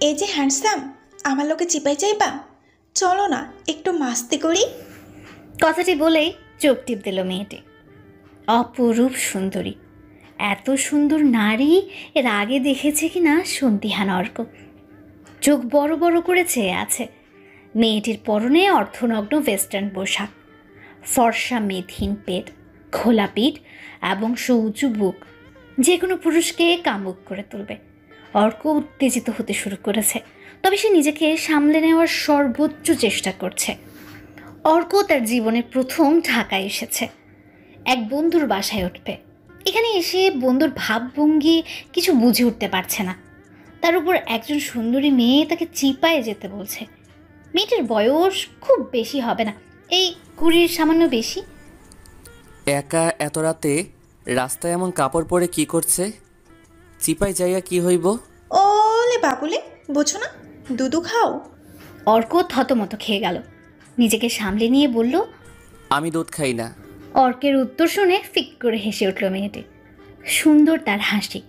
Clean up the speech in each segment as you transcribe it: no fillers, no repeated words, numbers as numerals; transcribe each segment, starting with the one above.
এই যে হ্যান্ডসাম, আমার লোকে চিপাই চাইবা, চলো না একটু মাস্তি করি। কথাটি বলেই চোখ টিপ দিল মেয়েটি। অপরূপ সুন্দরী, এত সুন্দর নারী এর আগে দেখেছে কিনা সন্দিহান অর্ক। চোখ বড় বড় করে চেয়ে আছে। মেয়েটির পরনে অর্ধনগ্ন ওয়েস্টার্ন পোশাক, ফর্সা মেদহীন পেট, খোলা পিঠ এবং সৌচু বুক যে কোনো পুরুষকে কামুক করে তুলবে। অর্ক উত্তেজিত হতে শুরু করেছে, তবে সে নিজেকে সামলে নেওয়ার সর্বোচ্চ চেষ্টা করছে। অর্ক তার জীবনে প্রথম ঢাকায় এসেছে, এক বন্ধুর বাসায় উঠবে। এখানে এসে বন্ধুর ভাবভঙ্গি কিছু বুঝে উঠতে পারছে না। তার উপর একজন সুন্দরী মেয়ে তাকে চিপায়ে যেতে বলছে। মেয়েটির বয়স খুব বেশি হবে না, এই 20 সামান্য বেশি। একা এত রাতে রাস্তায় এমন কাপড় পরে কি করছে? চিপাই যাইয়া কি হইব? ওলে বাবুলে, বোঝো না, দুধু খাও। অর্ক থতমত খেয়ে গেল, নিজেকে সামলে নিয়ে বলল, আমি দুধ খাই না। অর্কের উত্তর শুনে ফিক করে হেসে উঠল মেয়েটি। সুন্দর তার হাসি,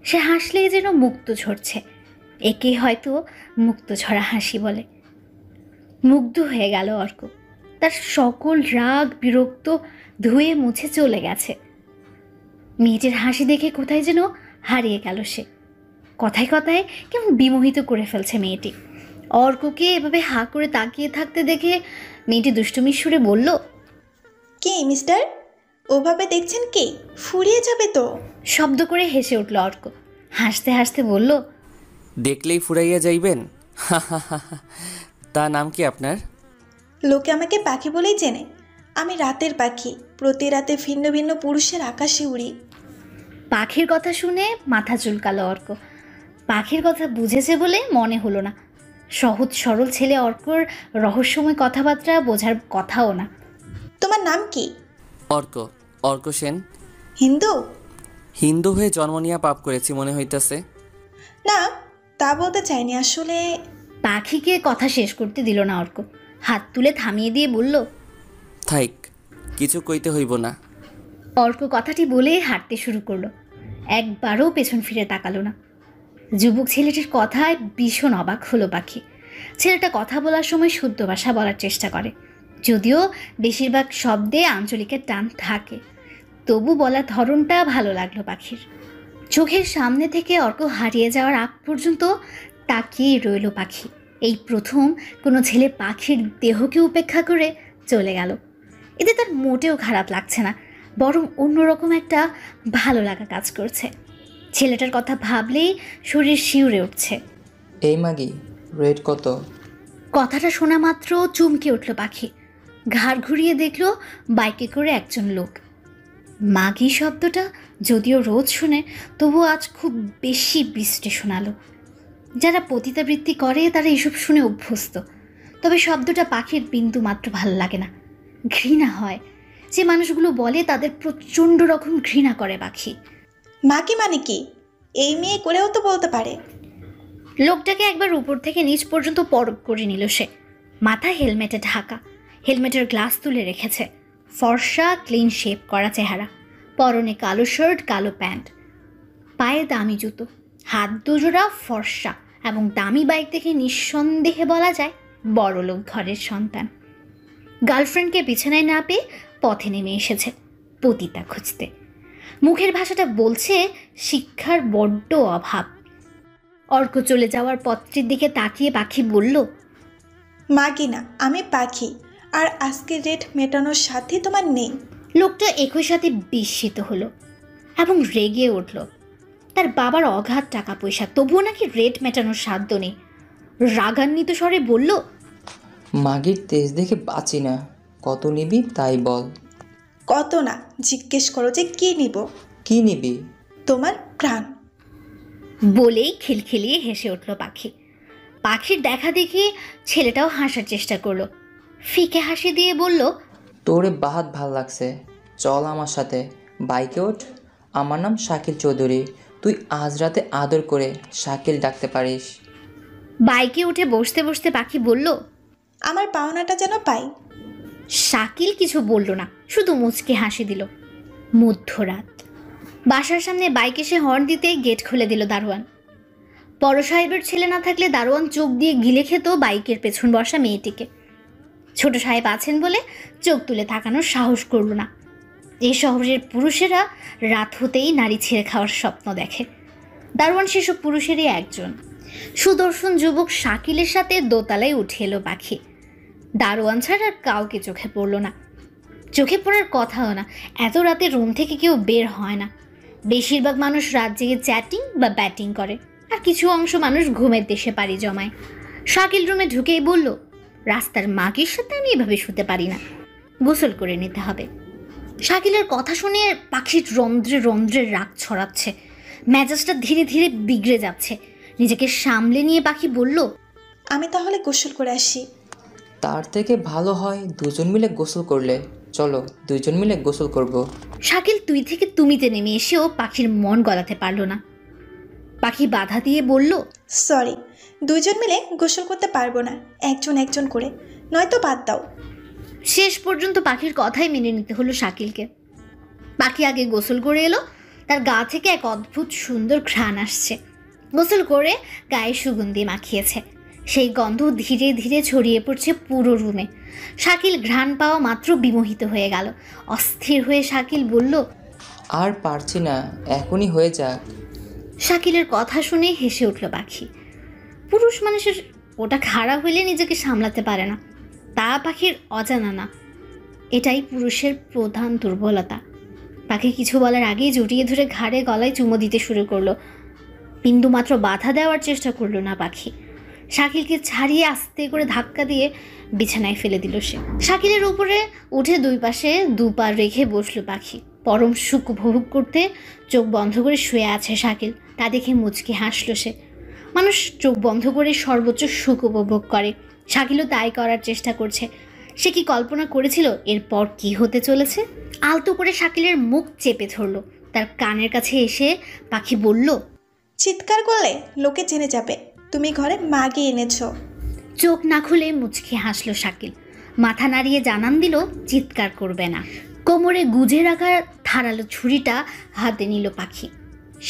সে হাসলেই যেন মুক্ত ঝরছে। একে হয়তো মুক্ত ঝরা হাসি বলে। মুগ্ধ হয়ে গেল অর্ক, তার সকল রাগ বিরক্ত ধুয়ে মুছে চলে গেছে। মেয়েটির হাসি দেখে কোথায় যেন হারিয়ে গেল সে। কথায় কথায় কেমন বিমোহিত করে ফেলছে মেয়েটি। অর্ককে এভাবে হা করে তাকিয়ে থাকতে দেখে মেয়েটি দুষ্টুমির সুরে বলল, কি মিস্টার, ওভাবে দেখছেন কি? ফুরিয়ে যাবে তো। শব্দ করে হেসে উঠল অর্ক। হাসতে হাসতে বলল, দেখলেই ফুরাইয়া যাইবেন? তা নাম কি আপনার? লোকে আমাকে পাখি বলেই চেনে। আমি রাতের পাখি, প্রতি রাতে ভিন্ন ভিন্ন পুরুষের আকাশে উড়ি। পাখির কথা শুনে মাথা চুলকালো অর্ক। পাখির কথা বুঝেছে বলে মনে হলো না। সহজ সরল ছেলে অর্কর রহস্যময় কথাবার্তা বোঝার কথাও না। তোমার নাম কি? অর্ক, অর্ক সেন। হিন্দু? হিন্দু হয়ে জন্ম নিয়া পাপ করেছি মনে হইতেছে। না, তা বলতে চাইনি আসলে। পাখিকে কথা শেষ করতে দিল না অর্ক, হাত তুলে থামিয়ে দিয়ে বলল, থাইক, কিছু কইতে হইব না। অর্ক কথাটি বলে হাঁটতে শুরু করলো। একবারও পেছন ফিরে তাকালো না। যুবক ছেলেটির কথায় ভীষণ অবাক হলো পাখি। ছেলেটা কথা বলার সময় শুদ্ধ ভাষা বলার চেষ্টা করে, যদিও বেশিরভাগ শব্দে আঞ্চলিকের টান থাকে, তবু বলার ধরনটা ভালো লাগলো পাখির। চোখের সামনে থেকে অর্ক হারিয়ে যাওয়ার আগ পর্যন্ত তাকিয়ে রইল পাখি। এই প্রথম কোনো ছেলে পাখির দেহকে উপেক্ষা করে চলে গেল। এতে তার মোটেও খারাপ লাগছে না, বরং অন্যরকম একটা ভালো লাগা কাজ করছে। ছেলেটার কথা ভাবলেই শরীর শিউরে উঠছে। এই মাগি, রেট কত? কথাটা শোনা মাত্র চমকে উঠল পাখি। ঘাড় ঘুরিয়ে দেখল বাইকে করে একজন লোক। মাগি শব্দটা যদিও রোজ শুনে, তবু আজ খুব বেশি বৃষ্টি শোনালো। যারা পতিতাবৃত্তি করে তারা এসব শুনে অভ্যস্ত, তবে শব্দটা পাখির বিন্দু মাত্র ভালো লাগে না, ঘৃণা হয়। যে মানুষগুলো বলে তাদের প্রচণ্ড রকম ঘৃণা করে পাখি। মাকে মানে কি? এই মেয়ে করেও তো বলতে পারে। লোকটাকে একবার উপর থেকে নিচ পর্যন্ত পরখ করে নিল সে। মাথা হেলমেটে ঢাকা, হেলমেটের গ্লাস তুলে রেখেছে। ফর্সা ক্লিন শেপ করা চেহারা, পরনে কালো শার্ট কালো প্যান্ট, পায়ে দামি জুতো, হাত দুজোড়া ফর্সা এবং দামি বাইক দেখে নিঃসন্দেহে বলা যায় বড়লোক ঘরের সন্তান। গার্লফ্রেন্ডকে বিছানায় না পেয়ে পথে নেমে এসেছে পতিতা খুঁজতে। মুখের ভাষাটা বলছে শিক্ষার বড্ড অভাব। অর্ক চলে যাওয়ার পথটির দিকে তাকিয়ে পাখি বলল, মাগি না, আমি পাখি, আর আজকের রেট মেটানোর সাথে তোমার নেই। লোকটা একই সাথে বিস্মিত হলো এবং রেগে উঠল। তার বাবার অগাধ টাকা পয়সা, তবুও নাকি রেট মেটানোর সাধ্য নেই। রাগান্বিত স্বরে বলল, মাগির তেজ দেখে বাঁচি না, কত নিবি তাই বল। কত না, জিজ্ঞেস করো যে কি নিব। কি নিবি? তোমার প্রাণ। বলেই খিলখিলিয়ে হেসে উঠল পাখি। পাখির দেখা দেখি ছেলেটাও হাসার চেষ্টা করলো। ফিকে হাসি দিয়ে বলল, তোরে বাহাত ভাল লাগছে, চল আমার সাথে বাইকে ওঠ। আমার নাম শাকিল চৌধুরী, তুই আজ রাতে আদর করে শাকিল ডাকতে পারিস। বাইকে উঠে বসতে বসতে পাখি বলল, আমার পাওনাটা যেন পাই। শাকিল কিছু বলল না, শুধু মুচকে হাসি দিল। মধ্যরাত, বাসার সামনে বাইক এসে হর্ন দিতে গেট খুলে দিল দারোয়ান। বড় সাহেবের ছেলে না থাকলে দারোয়ান চোখ দিয়ে গিলে খেত বাইকের পেছন বসা মেয়েটিকে। ছোট সাহেব আছেন বলে চোখ তুলে তাকানোর সাহস করল না। এই শহরের পুরুষেরা রাত হতেই নারী ছেড়ে খাওয়ার স্বপ্ন দেখে। দারোয়ান সেসব পুরুষেরই একজন। সুদর্শন যুবক শাকিলের সাথে দোতলায় উঠে এলো পাখি। দারোয়ান ছাড়া আর কাউকে চোখে পড়ল না, চোখে পড়ার কথাও না। এত রাতে রুম থেকে কেউ বের হয় না। বেশিরভাগ মানুষ রাত জেগে চ্যাটিং বা ব্যাটিং করে, আর কিছু অংশ মানুষ ঘুমের দেশে পাড়ি জমায়। শাকিল রুমে ঢুকেই বলল, রাস্তার মাগির সাথে আমি এভাবে শুতে পারি না, গোসল করে নিতে হবে। শাকিলের কথা শুনে পাখির রন্ধ্রে রন্ধ্রে রাগ ছড়াচ্ছে, মেজাজটা ধীরে ধীরে বিগড়ে যাচ্ছে। নিজেকে সামলে নিয়ে পাখি বলল, আমি তাহলে গোসল করে আসি। তার থেকে ভালো হয় দুজন মিলে গোসল করলে। চলো দুজন মিলে গোসল করব। শাকিল তুই থেকে তুমিতে নেমে এসেও পাখির মন গলাতে পারল না। পাখি বাধা দিয়ে বলল, সরি, দুজন মিলে গোসল করতে পারবো না, একজন একজন করে, নয়তো বাদ দাও। শেষ পর্যন্ত পাখির কথাই মেনে নিতে হলো শাকিলকে। পাখি আগে গোসল করে এলো। তার গা থেকে এক অদ্ভুত সুন্দর ঘ্রাণ আসছে। গোসল করে গায়ে সুগন্ধি মাখিয়েছে, সেই গন্ধ ধীরে ধীরে ছড়িয়ে পড়ছে পুরো রুমে। শাকিল ঘ্রাণ পাওয়া মাত্র বিমোহিত হয়ে গেল। অস্থির হয়ে শাকিল বলল, আর পারছি না, এখনই হয়ে যাক। শাকিলের কথা শুনে হেসে উঠল পাখি। পুরুষ মানুষের ওটা খারাপ হইলে নিজেকে সামলাতে পারে না, তা পাখির অজানা না। এটাই পুরুষের প্রধান দুর্বলতা। পাখি কিছু বলার আগেই জড়িয়ে ধরে ঘাড়ে গলায় চুমো দিতে শুরু করলো। বিন্দুমাত্র বাধা দেওয়ার চেষ্টা করলো না পাখি। শাকিলকে ছাড়িয়ে আস্তে করে ধাক্কা দিয়ে বিছানায় ফেলে দিল সে। শাকিলের উপরে উঠে দুই পাশে দুপা রেখে বসলো পাখি। পরম সুখ উপভোগ করতে চোখ বন্ধ করে শুয়ে আছে শাকিল। তা দেখে মুচকি হাসল সে। মানুষ চোখ বন্ধ করে সর্বোচ্চ সুখ উপভোগ করে, শাকিলও তাই করার চেষ্টা করছে। সে কি কল্পনা করেছিল এরপর কি হতে চলেছে? আলতো করে শাকিলের মুখ চেপে ধরল। তার কানের কাছে এসে পাখি বলল, চিৎকার করলে লোকে জেনে যাবে তুমি ঘরে মাগি এনেছো। চোখ না খুলে মুচকি হাসল শাকিল। মাথা নাড়িয়ে জানান দিল চিৎকার করবে না। কোমরে গুজে রাখা ধারালো ছুরিটা হাতে নিল পাখি।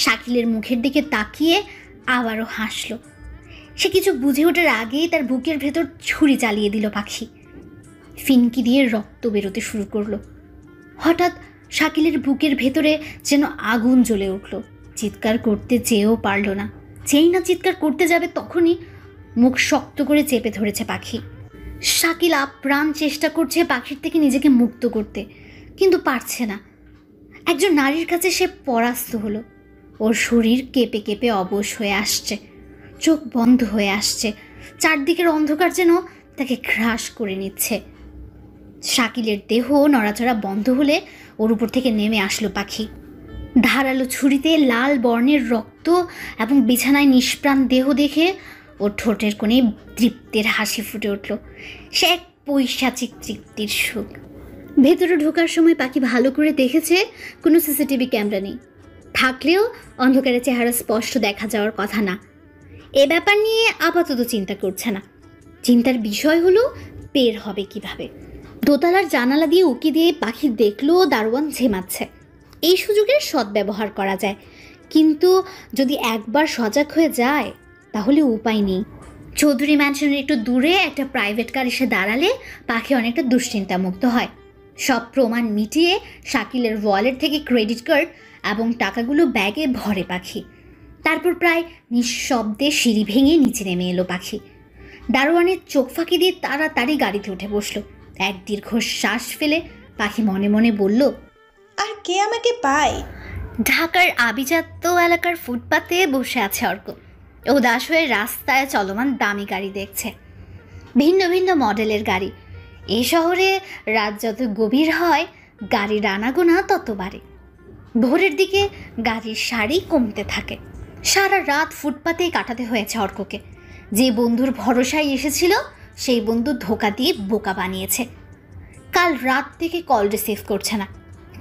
শাকিলের মুখের দিকে তাকিয়ে আবারও হাসল। সে কিছু বুঝে ওঠার আগেই তার বুকের ভেতর ছুরি চালিয়ে দিল পাখি। ফিনকি দিয়ে রক্ত বেরোতে শুরু করলো। হঠাৎ শাকিলের বুকের ভেতরে যেন আগুন জ্বলে উঠল। চিৎকার করতে চেয়েও পারল না। যেই না চিৎকার করতে যাবে তখনই মুখ শক্ত করে চেপে ধরেছে পাখি। শাকিল আপ্রাণ চেষ্টা করছে পাখির থেকে নিজেকে মুক্ত করতে, কিন্তু পারছে না। একজন নারীর কাছে সে পরাস্ত হলো। ওর শরীর কেঁপে কেঁপে অবশ হয়ে আসছে, চোখ বন্ধ হয়ে আসছে। চারদিকের অন্ধকার যেন তাকে গ্রাস করে নিচ্ছে। শাকিলের দেহ নড়াচড়া বন্ধ হলে ওর উপর থেকে নেমে আসলো পাখি। ধারালো ছুরিতে লাল বর্ণের রক্ত এবং বিছানায় নিষ্প্রাণ দেহ দেখে ওর ঠোঁটের কোণে তৃপ্তির হাসি ফুটে উঠল। সে এক পৈশাচিক তৃপ্তির সুখ। ভেতরে ঢোকার সময় পাখি ভালো করে দেখেছে কোনো সিসিটিভি ক্যামেরা নেই। থাকলেও অন্ধকারে চেহারা স্পষ্ট দেখা যাওয়ার কথা না। এ ব্যাপার নিয়ে আপাতত চিন্তা করছে না। চিন্তার বিষয় হলো বের হবে কিভাবে। দোতলার জানালা দিয়ে উকি দিয়ে পাখি দেখলো দারোয়ান ঝেমাচ্ছে। এই সুযোগের সদ্ব্যবহার করা যায়, কিন্তু যদি একবার সজাগ হয়ে যায় তাহলে উপায় নেই। চৌধুরী ম্যানশনের একটু দূরে একটা প্রাইভেট কার এসে দাঁড়ালে পাখি অনেকটা দুশ্চিন্তামুক্ত হয়। সব প্রমাণ মিটিয়ে শাকিলের ওয়ালেট থেকে ক্রেডিট কার্ড এবং টাকাগুলো ব্যাগে ভরে পাখি। তারপর প্রায় নিঃশব্দে সিঁড়ি ভেঙে নিচে নেমে এলো পাখি। দারোয়ানের চোখ ফাঁকি দিয়ে তাড়াতাড়ি গাড়িতে উঠে বসলো। এক দীর্ঘ শ্বাস ফেলে পাখি মনে মনে বলল, আর কে আমাকে পায়? ঢাকার আভিজাত্য এলাকার ফুটপাতে বসে আছে অর্ক। উদাস হয়ে রাস্তায় চলমান দামি গাড়ি দেখছে, ভিন্ন ভিন্ন মডেলের গাড়ি। এই শহরে রাত যত গভীর হয় গাড়ির আনাগোনা তত বাড়ে। ভোরের দিকে গাড়ির সারি কমতে থাকে। সারা রাত ফুটপাতেই কাটাতে হয়েছে অর্ককে। যে বন্ধুর ভরসায় এসেছিল সেই বন্ধু ধোকা দিয়ে বোকা বানিয়েছে। কাল রাত থেকে কল রিসিভ করছে না,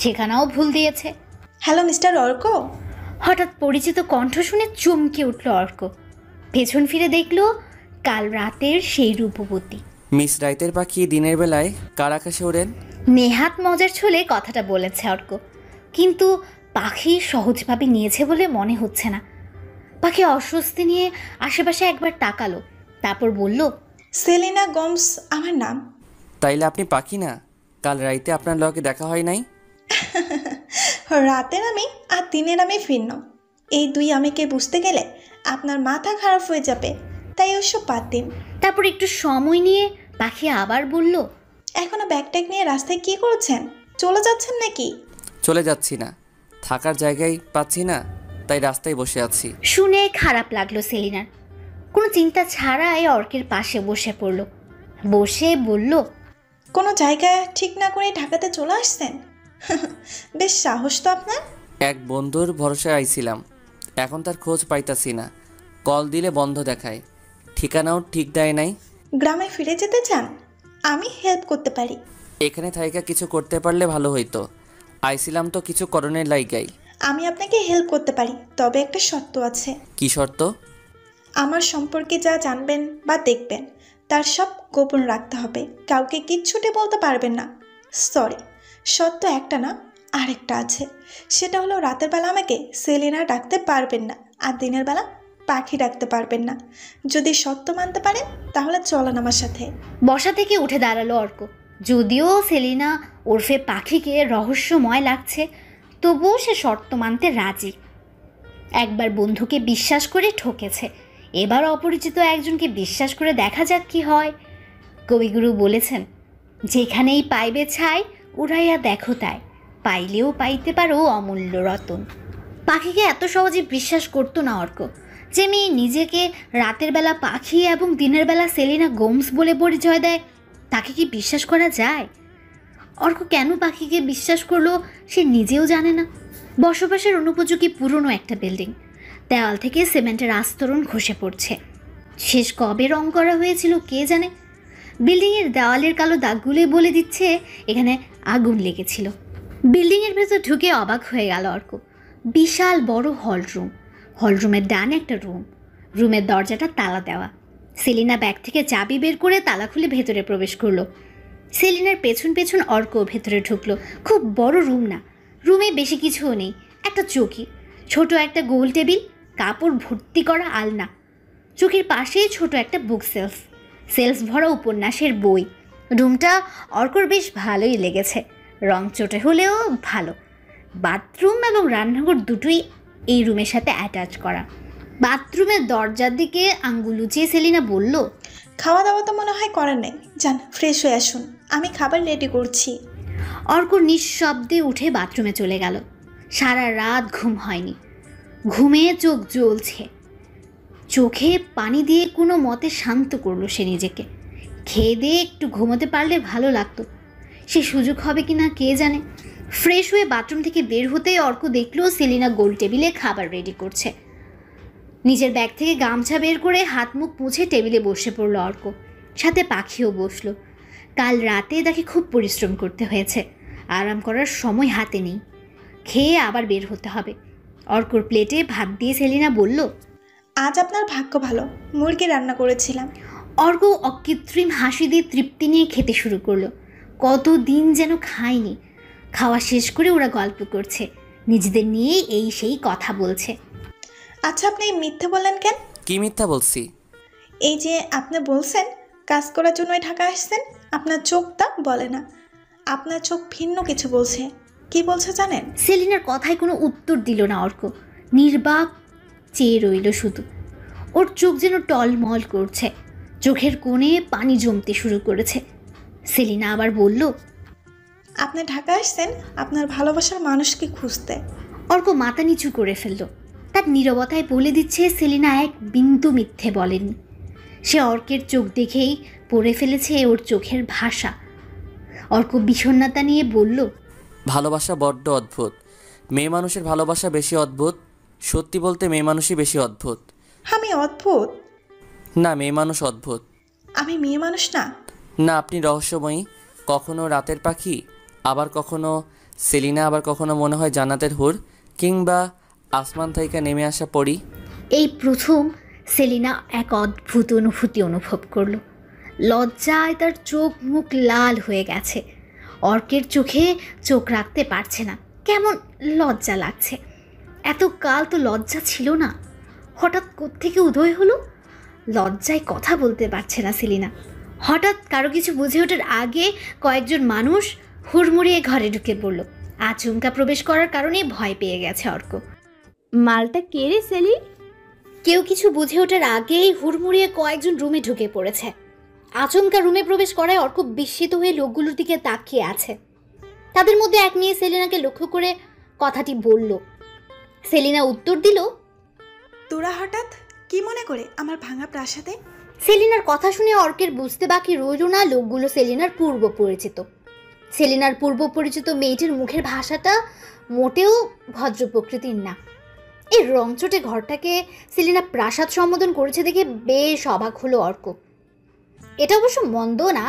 ঠিকানাও ভুল দিয়েছে। Hello mister Arka. হঠাৎ পরিচিত কণ্ঠ শুনে চমকে উঠল অর্ক। পেছন ফিরে দেখল কাল রাতের সেই রূপবতী। মিস রাইতের পাখি দিনের বেলায় কার আকাশে ওড়েন? নেহাত মজার ছলে কথাটা বলেছে অর্ক, কিন্তু পাখি সহজভাবে নিয়েছে বলে মনে হচ্ছে না। পাখি অস্বস্তি নিয়ে আশেপাশে একবার তাকালো, তারপর বলল, সেলিনা গোমস আমার নাম। তাইলে আপনি পাখি না? কাল রাইতে আপনার লগে দেখা হয় নাই? রাতের আমি আর দিনের আমি ভিন্ন। এই দুই আমিকে বুঝতে গেলে আপনার মাথা খারাপ হয়ে যাবে, তাই ওসব বাদ দিন। তারপর একটু সময় নিয়ে পাখি আবার বলল, এখনো ব্যাগ ট্যাগ নিয়ে রাস্তায় কি করছেন? চলে যাচ্ছেন নাকি? চলে যাচ্ছি না, থাকার জায়গায় পাচ্ছি না, তাই রাস্তায় বসে আছি। শুনে খারাপ লাগলো সেলিনার। কোনো চিন্তা ছাড়াই অর্কের পাশে বসে পড়ল, বসে বলল, কোনো জায়গা ঠিক না করে ঢাকাতে চলে আসছেন? বেশ সাহস তো আপনার। এক বন্ধুর ভরসায় আইছিলাম, এখন তার খোঁজ পাইতাছি না। কল দিলে বন্ধ দেখায়, ঠিকানাও ঠিক দেয় নাই। গ্রামে ফিরে যেতে চান? আমি হেল্প করতে পারি। এখানে থাইকা কিছু করতে পারলে ভালো হইতো। আইছিলাম তো কিছু করণের লাইগাই। আমি আপনাকে হেল্প করতে পারি, তবে একটা শর্ত আছে। কি শর্ত? আমার সম্পর্কে যা জানবেন বা দেখবেন তার সব গোপন রাখতে হবে, কাউকে কিচ্ছুটে বলতে পারবেন না। সরি, শর্ত একটা না, আরেকটা আছে। সেটা হলো রাতের বেলা আমাকে সেলিনা ডাকতে পারবেন না, আর দিনের বেলা পাখি ডাকতে পারবেন না। যদি শর্ত মানতে পারেন তাহলে চলেন আমার সাথে। বসা থেকে উঠে দাঁড়ালো অর্ক। যদিও সেলিনা ওরফে পাখিকে রহস্যময় লাগছে, তবুও সে শর্ত মানতে রাজি। একবার বন্ধুকে বিশ্বাস করে ঠকেছে, এবার অপরিচিত একজনকে বিশ্বাস করে দেখা যাক কি হয়। কবিগুরু বলেছেন, যেখানেই পাইবে ছাই উড়াইয়া দেখো তাই, পাইলেও পাইতে পারো অমূল্য রতন। পাখিকে এত সহজে বিশ্বাস করতো না অর্ক। যে মেয়ে নিজেকে রাতের বেলা পাখি এবং দিনের বেলা সেলিনা গোমস বলে পরিচয় দেয়, তাকে কি বিশ্বাস করা যায়? অর্ক কেন পাখিকে বিশ্বাস করলো সে নিজেও জানে না। বসবাসের অনুপযোগী পুরনো একটা বিল্ডিং, দেওয়াল থেকে সিমেন্টের আস্তরণ খসে পড়ছে। শেষ কবে রং করা হয়েছিল কে জানে। বিল্ডিংয়ের দেওয়ালের কালো দাগগুলোই বলে দিচ্ছে এখানে আগুন লেগেছিল। বিল্ডিংয়ের ভেতর ঢুকে অবাক হয়ে গেল অর্ক। বিশাল বড় হলরুম, হলরুমের ডানে একটা রুম, রুমের দরজাটা তালা দেওয়া। সেলিনা ব্যাগ থেকে চাবি বের করে তালা খুলে ভেতরে প্রবেশ করলো। সেলিনার পেছন পেছন অর্ক ভেতরে ঢুকলো। খুব বড় রুম না, রুমে বেশি কিছুও নেই। একটা চৌকি, ছোট একটা গোল টেবিল, কাপড় ভর্তি করা আলনা, চৌকির পাশেই ছোট একটা বুক সেলফ, সেলফ ভরা উপন্যাসের বই। রুমটা অর্কর বেশ ভালোই লেগেছে, রং চটে হলেও ভালো। বাথরুম এবং রান্নাঘর দুটোই এই রুমের সাথে অ্যাটাচ করা। বাথরুমের দরজার দিকে আঙ্গুল উঁচিয়ে সেলিনা বলল, খাওয়া দাওয়া তো মনে হয় করেন নাই, যান ফ্রেশ হয়ে আসুন, আমি খাবার রেডি করছি। অর্ক নিঃশব্দে উঠে বাথরুমে চলে গেল। সারা রাত ঘুম হয়নি, ঘুমে চোখ জ্বলছে। চোখে পানি দিয়ে কোনো মতে শান্ত করলো সে নিজেকে। খেয়ে দিয়ে একটু ঘুমোতে পারলে ভালো লাগতো, সে সুযোগ হবে কি না কে জানে। ফ্রেশ হয়ে বাথরুম থেকে বের হতেই অর্ক দেখলো সেলিনা গোল টেবিলে খাবার রেডি করছে। নিজের ব্যাগ থেকে গামছা বের করে হাত মুখ মুছে টেবিলে বসে পড়লো অর্ক। সাথে পাখিও বসলো। কাল রাতে তাকে খুব পরিশ্রম করতে হয়েছে, আরাম করার সময় হাতে নেই। খেয়ে আবার বের হতে হবে। অর্কর প্লেটে ভাত দিয়ে সেলিনা বলল, আজ আপনার ভাগ্য ভালো, মুরগি রান্না করেছিলাম। অর্ক অকৃত্রিম হাসি দিয়ে তৃপ্তি নিয়ে খেতে শুরু করলো। কতদিন যেন খায়নি। খাওয়া শেষ করে ওরা গল্প করছে, নিজেদের নিয়ে এই সেই কথা বলছে। আচ্ছা, আপনি মিথ্যে বললেন কেন? কি মিথ্যা বলছি? এই যে আপনি বলছেন কাজ করার জন্যই ঢাকা আসছেন, আপনার চোখটা বলে না, আপনার চোখ ভিন্ন কিছু বলছে। কি বলছে জানেন? সেলিনার কথায় কোনো উত্তর দিল না অর্ক, নির্বাক চেয়ে রইল শুধু। ওর চোখ যেন টলমল করছে, চোখের কোণে পানি জমতে শুরু করেছে। সেলিনা আবার বলল, আপনি ঢাকা আসছেন আপনার ভালোবাসার মানুষকে খুঁজতে। অর্ক মাথা নিচু করে ফেলল। তার নীরবতায় বলে দিচ্ছে সেলিনা এক বিন্দু মিথ্যে বলেনি। সে অর্কের চোখ দেখেই পড়ে ফেলেছে ওর চোখের ভাষা। অর্ক বিষণ্ণতা নিয়ে বলল, ভালোবাসা বড্ড অদ্ভুত। মেয়ে মানুষের ভালোবাসা বেশি অদ্ভুত। সত্যি বলতে মেয়ে মানুষই বেশি অদ্ভুত। আমি অদ্ভুত? না, মেয়ে মানুষ অদ্ভুত। আমি মেয়ে মানুষ না? না, আপনি রহস্যময়ী। কখনো রাতের পাখি, আবার কখনো সেলিনা, আবার কখনো মনে হয় জান্নাতের হুর, কিংবা আসমান থেকে নেমে আসা পরী। এই প্রথম সেলিনা এক অদ্ভুত অনুভূতি অনুভব করলো। লজ্জায় তার চোখ মুখ লাল হয়ে গেছে। অর্কের চোখে চোখ রাখতে পারছে না, কেমন লজ্জা লাগছে। এত কাল তো লজ্জা ছিল না। হঠাৎ কোত্থেকে উদয় হলো? লজ্জায় কথা বলতে পারছে না সেলিনা। হঠাৎ কারো কিছু বুঝে ওঠার আগে কয়েকজন মানুষ হুড়মুড়িয়ে ঘরে ঢুকে পড়ল। আচমকা প্রবেশ করার কারণে ভয় পেয়ে গেছে অর্ক। মালটা কে রে সেলি? কেউ কিছু বুঝে ওঠার আগেই হুড়মুড়িয়ে কয়েকজন রুমে ঢুকে পড়েছে। আচমকা রুমে প্রবেশ করায় অর্ক বিস্মিত হয়ে লোকগুলোর দিকে তাকিয়ে আছে। তাদের মধ্যে এক মেয়ে সেলিনাকে লক্ষ্য করে কথাটি বলল। সেলিনা উত্তর দিল, তোরা হঠাৎ কি মনে করে আমার ভাঙা প্রাসাদে? সেলিনার কথা শুনে অর্কের বুঝতে বাকি রইল না লোকগুলো সেলিনার পূর্ব পরিচিত। সেলিনার পূর্ব পরিচিত মেয়েটির মুখের ভাষাটা মোটেও ভদ্র প্রকৃতির না। এই রংচটে ঘরটাকে সেলিনা প্রাসাদ সম্বোধন করেছে দেখে বেশ অবাক হলো অর্ক। এটা অবশ্য মন্দ না,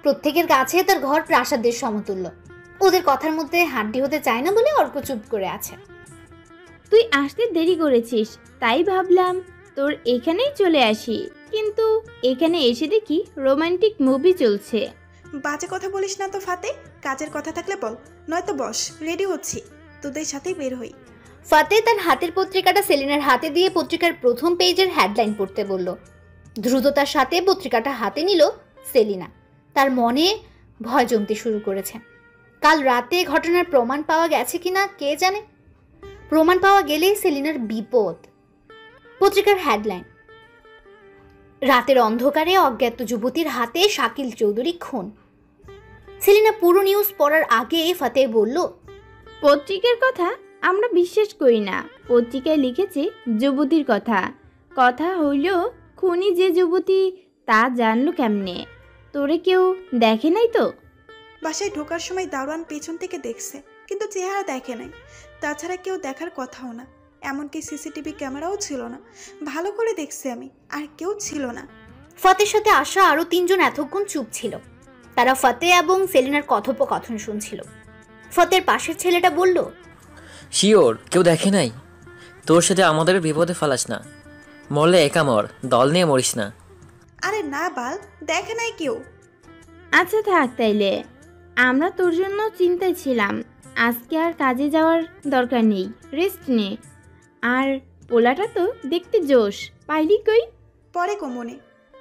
প্রত্যেকের কাছে তার ঘর প্রাসাদের সমতুল্য। ওদের কথার মধ্যে হাড্ডি হতে চায় না বলে অর্ক চুপ করে আছে। তুই আসতে দেরি করেছিস, তাই ভাবলাম তোর এখানেই চলে আসি, কিন্তু এখানে এসে দেখি রোমান্টিক মুভি চলছে। বাজে কথা বলিস না তো ফাতে, কাজের কথা থাকলে বল, নয়তো বস, রেডি হচ্ছি, তোদের সাথেই বের হই। ফাতে তার হাতের পত্রিকাটা সেলিনার হাতে দিয়ে পত্রিকার প্রথম পেজের হেডলাইন পড়তে বলল। দ্রুততার সাথে পত্রিকাটা হাতে নিল সেলিনা। তার মনে ভয় জমতে শুরু করেছে। কাল রাতে ঘটনার প্রমাণ পাওয়া গেছে কিনা কে জানে। প্রমাণ পাওয়া গেলেই সেলিনার বিপদ। পত্রিকার হেডলাইন, রাতের অন্ধকারে অজ্ঞাত যুবতীর হাতে শাকিল চৌধুরী খুন। সেলিনা পুরো নিউজ পড়ার আগে ফাতে বলল, পত্রিকার কথা আমরা বিশ্বাস করি না, পত্রিকায় লিখেছে যুবতীর কথা। কথা হইল খুনি যে যুবতী তা জানলো কেমনে? তোরে কেউ দেখে নাই তো? বাসায় ঢোকার সময় দারোয়ান পেছন থেকে দেখছে, কিন্তু চেহারা দেখে নাই। তাছাড়া কেউ দেখার কথাও না, এমনকি সিসিটিভি ক্যামেরাও ছিল না। ভালো করে দেখছি আমি, আর কেউ ছিল না। ফাতের সাথে আসা আরো 3 জন এতক্ষণ চুপ ছিল। তারা ফাতে এবং সেলিনার কথোপকথন শুনছিল। ফাতের পাশের ছেলেটা বলল, শিওর কেউ দেখে নাই? তোর সাথে আমাদের বিপদে ফেলাস না, মরলে একা মর, দল নিয়ে মরিস না। আরে না বাল, দেখে নাই কেউ। আচ্ছা থাক তাইলে, আমরা তোর জন্য চিন্তায় ছিলাম। আজকে আর কাজে যাওয়ার দরকার নেই, রেস্ট নে। আর পোলাটা তো দেখতে জোশ, পাইলি কই? পরে কমনে,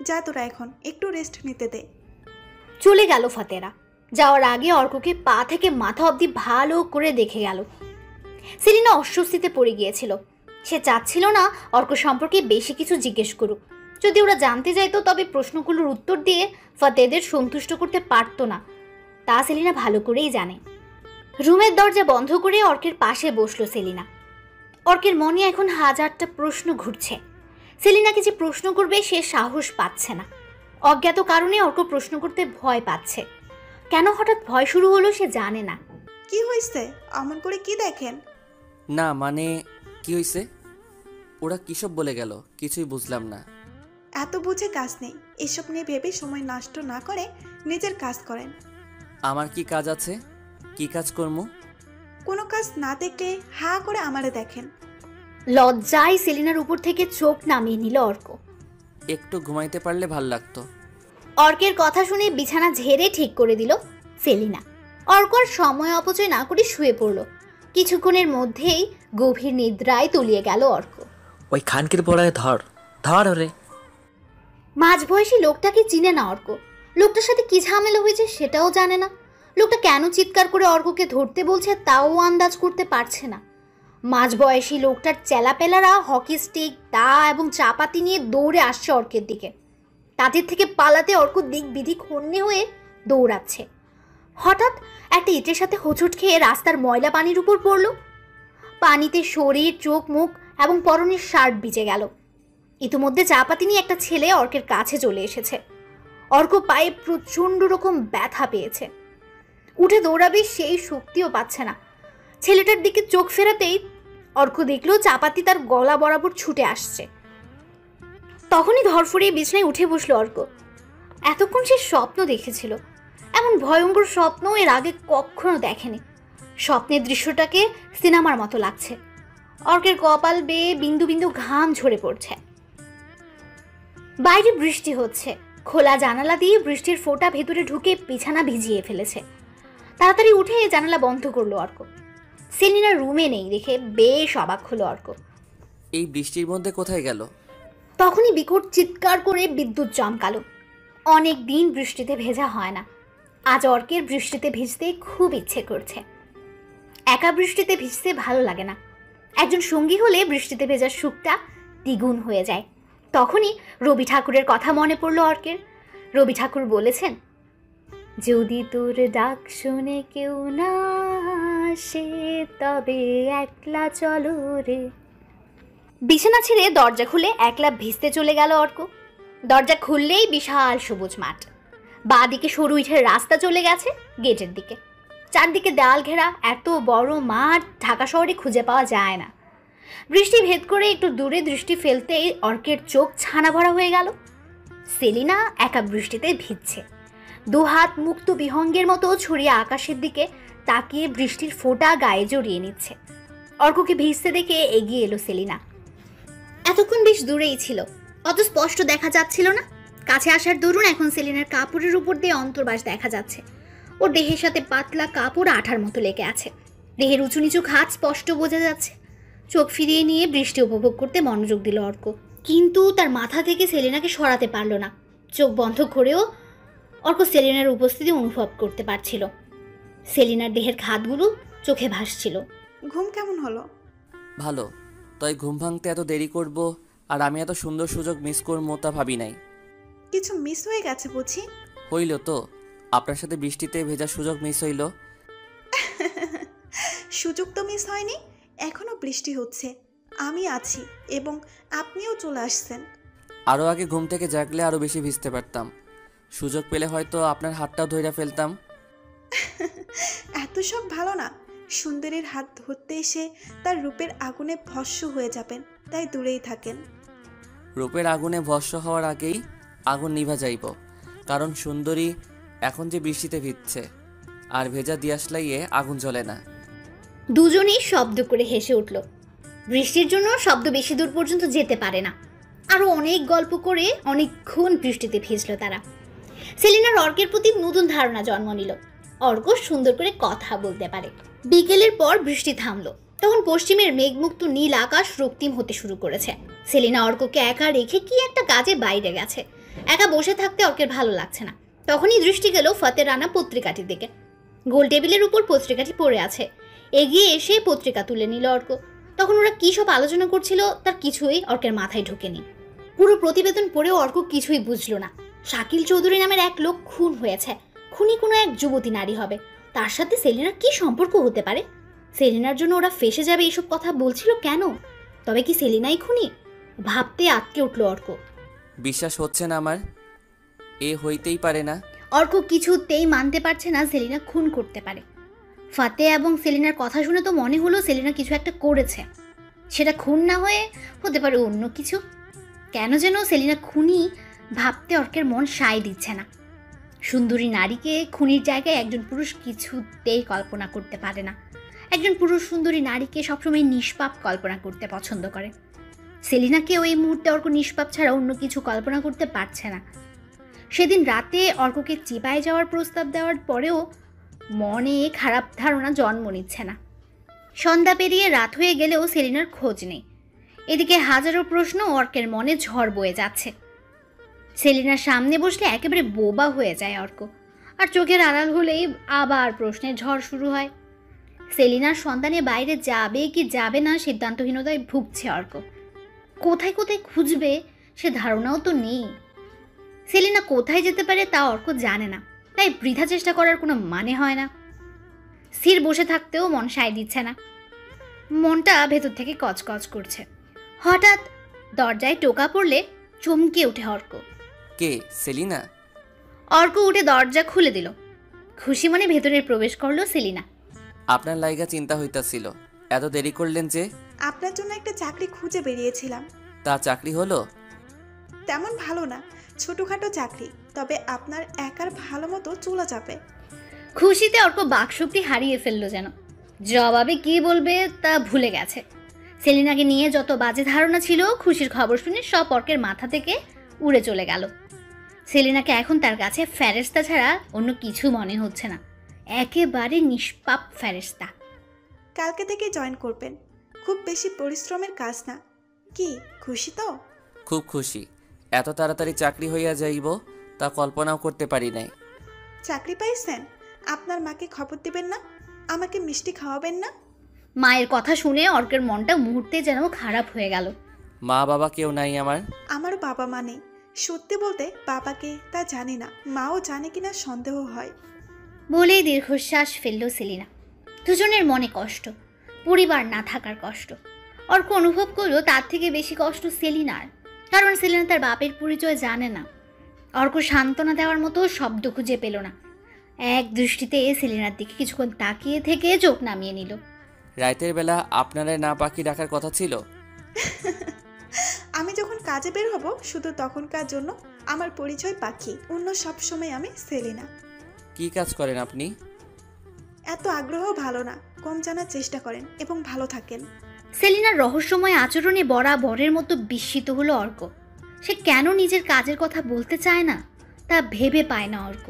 যা তোরা এখন একটু রেস্ট নিতে দে। চলে গেল ফাতেরা। যাওয়ার আগে অর্ককে পা থেকে মাথা অবধি ভালো করে দেখে গেল। সেলিনা অস্বস্তিতে পড়ে গিয়েছিল। সে চাচ্ছিল না অর্ক সম্পর্কে বেশি কিছু জিজ্ঞেস করুক। যদি ওরা জানতে চাইতো তবে প্রশ্নগুলোর উত্তর দিয়ে ফাতেদের সন্তুষ্ট করতে পারত না, তা সেলিনা ভালো করেই জানে। রুমের দরজা বন্ধ করে অর্কের পাশে বসলো সেলিনা। অর্কের মনে এখন হাজারটা প্রশ্ন ঘুরছে। সেলিনাকে যে প্রশ্ন করবে সে সাহস পাচ্ছে না। অজ্ঞাত কারণে অর্ক প্রশ্ন করতে ভয় পাচ্ছে। কেন হঠাৎ ভয় শুরু হলো সে জানে না। কি হয়েছে? অমন করে কি দেখেন? না মানে কি হয়েছে? ওরা কিসব বলে গেল কিছুই বুঝলাম না। এত বুঝে কাজ নেই, এসব নিয়ে ভেবে সময় নষ্ট না করে নিজের কাজ করেন। আমার কি কাজ আছে? কি কাজ করবো? কোনো কাজ না দেখলে হা করে আমারে দেখেন। লজ্জায় সেলিনার উপর থেকে চোখ নামিয়ে নিল অর্ক। একটু ঘুমাইতে পারলে ভাল লাগতো। অর্কের কথা শুনে বিছানা ঝেড়ে ঠিক করে দিল সেলিনা। অর্ক আর সময় অপচয় না করে শুয়ে পড়ল। কিছুক্ষণের মধ্যেই গভীর নিদ্রায় তলিয়ে গেল অর্ক। ওই খানকির পড়ায় ধর ধর ওরে। মাঝবয়সী লোকটাকে চিনে না অর্ক। লোকটার সাথে কি ঝামেলা হয়েছে সেটাও জানে না। লোকটা কেন চিৎকার করে অর্ককে ধরতে বলছে তাও আন্দাজ করতে পারছে না। মাঝবয়সী লোকটার চেলাপেলারা হকি স্টিক, দা এবং চাপাতি নিয়ে দৌড়ে আসছে অর্কের দিকে। তাদের থেকে পালাতে অর্ক দিক বিদিক হন্যে হয়ে দৌড়াচ্ছে। হঠাৎ একটা ইটের সাথে হোঁচট খেয়ে রাস্তার ময়লা পানির উপর পড়ল। পানিতে শরীর, চোখ, মুখ এবং পরনের শার্ট ভিজে গেল। ইতিমধ্যে চাপাতি নিয়ে একটা ছেলে অর্কের কাছে চলে এসেছে। অর্ক পায়ে প্রচণ্ড রকম ব্যথা পেয়েছে। উঠে দৌড়াবে সেই শক্তিও পাচ্ছে না। ছেলেটার দিকে চোখ ফেরাতেই অর্ক দেখলো চাপাতি তার গলা বরাবর ছুটে আসছে। তখনই ধরফড়িয়ে বিছানায় উঠে বসলো অর্ক। এতক্ষণ সে স্বপ্ন দেখেছিল। এমন ভয়ঙ্কর স্বপ্ন এর আগে কখনো দেখেনি। স্বপ্নের দৃশ্যটাকে সিনেমার মতো লাগছে। অর্কের কপাল বেয়ে বিন্দু বিন্দু ঘাম ঝরে পড়ছে। বাইরে বৃষ্টি হচ্ছে। খোলা জানালা দিয়ে বৃষ্টির ফোঁটা ভেতরে ঢুকে বিছানা ভিজিয়ে ফেলেছে। তাড়াতাড়ি উঠে জানালা বন্ধ করলো অর্ক। সেলিনা রুমে নেই দেখে বেশ অবাক হলো অর্ক। এই বৃষ্টির মধ্যে কোথায় গেল? তখনই বিকট চিৎকার করে বিদ্যুৎ চমকালো। অনেক দিন বৃষ্টিতে ভেজা হয় না, আজ অর্কের বৃষ্টিতে ভিজতে খুব ইচ্ছে করছে। একা বৃষ্টিতে ভিজতে ভালো লাগে না, একজন সঙ্গী হলে বৃষ্টিতে ভেজার সুখটা দ্বিগুণ হয়ে যায়। তখনই রবি ঠাকুরের কথা মনে পড়ল অর্কের। রবি ঠাকুর বলেছেন, যদি তোর ডাক শুনে কেউ না আসে তবে একলা চলো রে। বিছানা ছেড়ে দরজা খুলে একলা ভিজতে চলে গেল অর্ক। দরজা খুললেই বিশাল সবুজ মাঠ, বাঁ দিকে সরু ইটের রাস্তা চলে গেছে গেটের দিকে। চারদিকে দেওয়াল ঘেরা এত বড় মাঠ ঢাকা শহরে খুঁজে পাওয়া যায় না। বৃষ্টি ভেদ করে একটু দূরে দৃষ্টি ফেলতেই অর্কের চোখ ছানা ভরা হয়ে গেল। সেলিনা একা বৃষ্টিতে ভিজছে, দুহাত মুক্ত বিহঙ্গের মতো ছড়িয়ে আকাশের দিকে তাকিয়ে বৃষ্টির ফোঁটা গায়ে জড়িয়ে নিচ্ছে। অর্ককে ভিজতে দেখে এগিয়ে এলো সেলিনা। এতক্ষণ বেশ দূরেই ছিল, অত স্পষ্ট দেখা যাচ্ছিল না। কাছে আসার দরুন এখন সেলিনার কাপড়ের উপর দিয়ে অন্তর্বাস দেখা যাচ্ছে। ওর দেহের সাথে পাতলা কাপড় আঠার মতো লেগে আছে, দেহের উঁচু নিচু হাত স্পষ্ট বোঝা যাচ্ছে। চোখ ফিরিয়ে নিয়ে বৃষ্টি উপভোগ করতে মনোযোগ দিল অর্ক, কিন্তু তার মাথা থেকে সেলিনাকে সরাতে পারল না। চোখ বন্ধ করেও অর্ক সেলিনার উপস্থিতি অনুভব করতে পারছিল। সেলিনার দেহের খাতগুলো চোখে ভাসছিল। ঘুম কেমন হলো? ভালো। তাই ঘুম ভাঙতে এত দেরি করব আর আমি এত সুন্দর সুযোগ মিস করবো তা ভাবি নাই। কিছু মিস হয়ে গেছে বুঝি? হইল তো, আপনার সাথে বৃষ্টিতে ভেজার সুযোগ মিস হইল। সুযোগ তো মিস হয়নি, এখনো বৃষ্টি হচ্ছে, আমি আছি এবং আপনিও চলে আসছেন। আরও আগে ঘুম থেকে জাগলে আরও বেশি ভিজতে পারতাম। সুযোগ পেলে হয়তো আপনার হাতটাও ধইরা ফেলতাম। এত সব ভালো না, সুন্দরীর হাত ধরতে এসে তার রূপের আগুনে ভস্ম হয়ে যাবেন, তাই দূরেই থাকেন। রূপের আগুনে ভস্ম হওয়ার আগেই আগুন নিভা যাইব, কারণ সুন্দরী এখন যে বৃষ্টিতে ভিজছে আর ভেজা দিয়াশলাইয়ে আগুন জ্বলে না। দুজনেই শব্দ করে হেসে উঠল। বৃষ্টির জন্য শব্দ বেশি দূর পর্যন্ত যেতে পারে না। আরও অনেক গল্প করে অনেকক্ষণ বৃষ্টিতে ভিজল তারা। সেলিনার অর্কের প্রতি নতুন ধারণা জন্ম নিল। অর্ক সুন্দর করে কথা বলতে পারে। বিকেলের পর বৃষ্টি থামলো, তখন পশ্চিমের মেঘমুক্ত নীল আকাশ রক্তিম হতে শুরু করেছে। সেলিনা অর্ককে একা রেখে কি একটা কাজে বাইরে গেছে। একা বসে থাকতে অর্কের ভালো লাগছে না। তখনই দৃষ্টি গেল ফতের রানা পত্রিকাটির দিকে। গোল টেবিলের উপর পত্রিকাটি পড়ে আছে। এগিয়ে এসে পত্রিকা তুলে নিল অর্ক। তখন ওরা কী সব আলোচনা করছিল তার কিছুই অর্কের মাথায় ঢোকেনি। পুরো প্রতিবেদন পড়েও অর্ক কিছুই বুঝলো না। শাকিল চৌধুরী নামের এক লোক খুন হয়েছে। খুনি কোনো এক যুবতী নারী হবে। তার সাথে সেলিনার কি সম্পর্ক হতে পারে? সেলিনার জন্য ওরা ফেসে যাবে এইসব কথা বলছিল কেন? তবে কি সেলিনাই খুনি? ভাবতে আটকে উঠল অর্ক। বিশ্বাস হচ্ছে না আমার, এ হইতেই পারে না। অর্ক কিছুতেই মানতে পারছে না সেলিনা খুন করতে পারে। ফাতে এবং সেলিনার কথা শুনে তো মনে হলো সেলিনা কিছু একটা করেছে। সেটা খুন না হয়ে হতে পারে অন্য কিছু। কেন যেন সেলিনা খুনি ভাবতে অর্কের মন সায় দিচ্ছে না। সুন্দরী নারীকে খুনির জায়গায় একজন পুরুষ কিছুতেই কল্পনা করতে পারে না। একজন পুরুষ সুন্দরী নারীকে সবসময় নিষ্পাপ কল্পনা করতে পছন্দ করে। সেলিনাকে ওই মুহূর্তে অর্ক নিষ্পাপ ছাড়া অন্য কিছু কল্পনা করতে পারছে না। সেদিন রাতে অর্ককে চিপায় যাওয়ার প্রস্তাব দেওয়ার পরেও মনে খারাপ ধারণা জন্ম নিচ্ছে না। সন্ধ্যা পেরিয়ে রাত হয়ে গেলেও সেলিনার খোঁজ নেই। এদিকে হাজারো প্রশ্ন অর্কের মনে ঝড় বয়ে যাচ্ছে। সেলিনার সামনে বসলে একেবারে বোবা হয়ে যায় অর্ক, আর চোখের আড়াল হলেই আবার প্রশ্নের ঝড় শুরু হয়। সেলিনার সন্তানে বাইরে যাবে কি যাবে না সিদ্ধান্তহীনতায় ভুগছে অর্ক। কোথায় কোথায় খুঁজবে সে ধারণাও তো নেই। সেলিনা কোথায় যেতে পারে তা অর্ক জানে না, তাই বৃথা চেষ্টা করার কোনো মানে হয় না। স্থির বসে থাকতেও মন সায় দিচ্ছে না। মনটা ভেতর থেকে কচকচ করছে। হঠাৎ দরজায় টোকা পড়লে চমকে ওঠে অর্ক। কে? সেলিনা? অর্ক উঠে দরজা খুলে দিল। খুশি মনে ভেতরে প্রবেশ করলো সেলিনা। আপনার লাইগা চিন্তা হইতাছিল, এত দেরি করলেন যে? আপনার জন্য একটা চাকরি খুঁজে বেরিয়েছিলাম। তা চাকরি হলো? তেমন ভালো না, ছোটোখাটো চাকরি, তবে আপনার একার ভালো মতো চলে যাবে। খুশিতে অর্ক বাকশক্তি হারিয়ে ফেললো যেন। জবাবে কি বলবে তা ভুলে গেছে। সেলিনাকে নিয়ে যত বাজে ধারণা ছিল খুশির খবর শুনে সব অর্কের মাথা থেকে উড়ে চলে গেল। সেলিনাকে এখন তার কাছে ফেরেশতা ছাড়া অন্য কিছু মনে হচ্ছে না। একেবারে নিষ্পাপ ফেরেশতা। কালকে থেকে জয়েন করবেন, খুব বেশি পরিশ্রমের কাজ না। কি খুশি তো? খুব খুশি। এত তাড়াতাড়ি চাকরি হইয়া যাইব তা কল্পনাও করতে পারি নাই। চাকরি পাইছেন? আপনার মাকে খবর দিবেন না? আমাকে মিষ্টি খাওয়াবেন না? মায়ের কথা শুনে অর্কের মনটা মুহূর্তে যেন খারাপ হয়ে গেল। মা বাবা কেউ নাই আমার। আমারও বাবা মা নেই। সত্যি বলতে বাবাকে তা জানি না, মাও জানে কিনা সন্দেহ হয়। বলেই দীর্ঘশ্বাস ফেলল সেলিনা। দুজনের মনে কষ্ট, পরিবার না থাকার কষ্ট। অর্ক অনুভব করলো তার থেকে বেশি কষ্ট সেলিনার, কারণ সেলিনা তার বাপের পরিচয় জানে না। অর্ক সান্ত্বনা দেওয়ার মতো শব্দ খুঁজে পেল না। এক দৃষ্টিতে সেলিনার দিকে কিছুক্ষণ তাকিয়ে থেকে চোখ নামিয়ে নিল। রাতের বেলা আপনারা না পাখি ডাকার কথা ছিল। আমি যখন কাজে বের হব শুধু তখনকার জন্য আমার পরিচয় পাখি, অন্য সব সময় আমি সেলিনা। কি কাজ করেন আপনি? এত আগ্রহ ভালো না, কম জানার চেষ্টা করেন এবং ভালো থাকেন। সেলিনার রহস্যময় আচরণে বরাবরের মতো বিস্মিত হলো অর্ক। সে কেন নিজের কাজের কথা বলতে চায় না তা ভেবে পায় না অর্ক।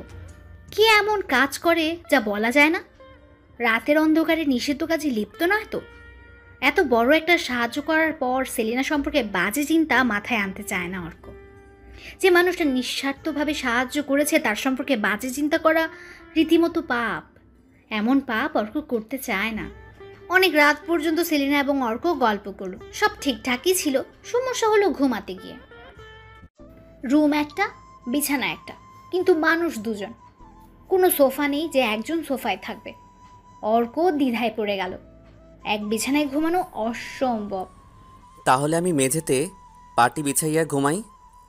কি এমন কাজ করে যা বলা যায় না? রাতের অন্ধকারে নিষিদ্ধ কাজে লিপ্ত নয় তো? এত বড় একটা সাহায্য করার পর সেলিনা সম্পর্কে বাজে চিন্তা মাথায় আনতে চায় না অর্ক। যে মানুষটা নিঃস্বার্থভাবে সাহায্য করেছে তার সম্পর্কে বাজে চিন্তা করা রীতিমতো পাপ। এমন পাপ অর্ক করতে চায় না। অনেক রাত পর্যন্ত সেলিনা এবং অর্ক গল্প করলো। সব ঠিকঠাকই ছিল, সমস্যা হলো ঘুমাতে গিয়ে। রুম একটা, বিছানা একটা, কিন্তু মানুষ দুজন। কোনো সোফা নেই যে একজন সোফায় থাকবে। অর্ক দ্বিধায় পড়ে গেল। এক বিছানায় ঘুমানো অসম্ভব। তাহলে আমি মেঝেতে পাটি বিছাইয়া ঘুমাই,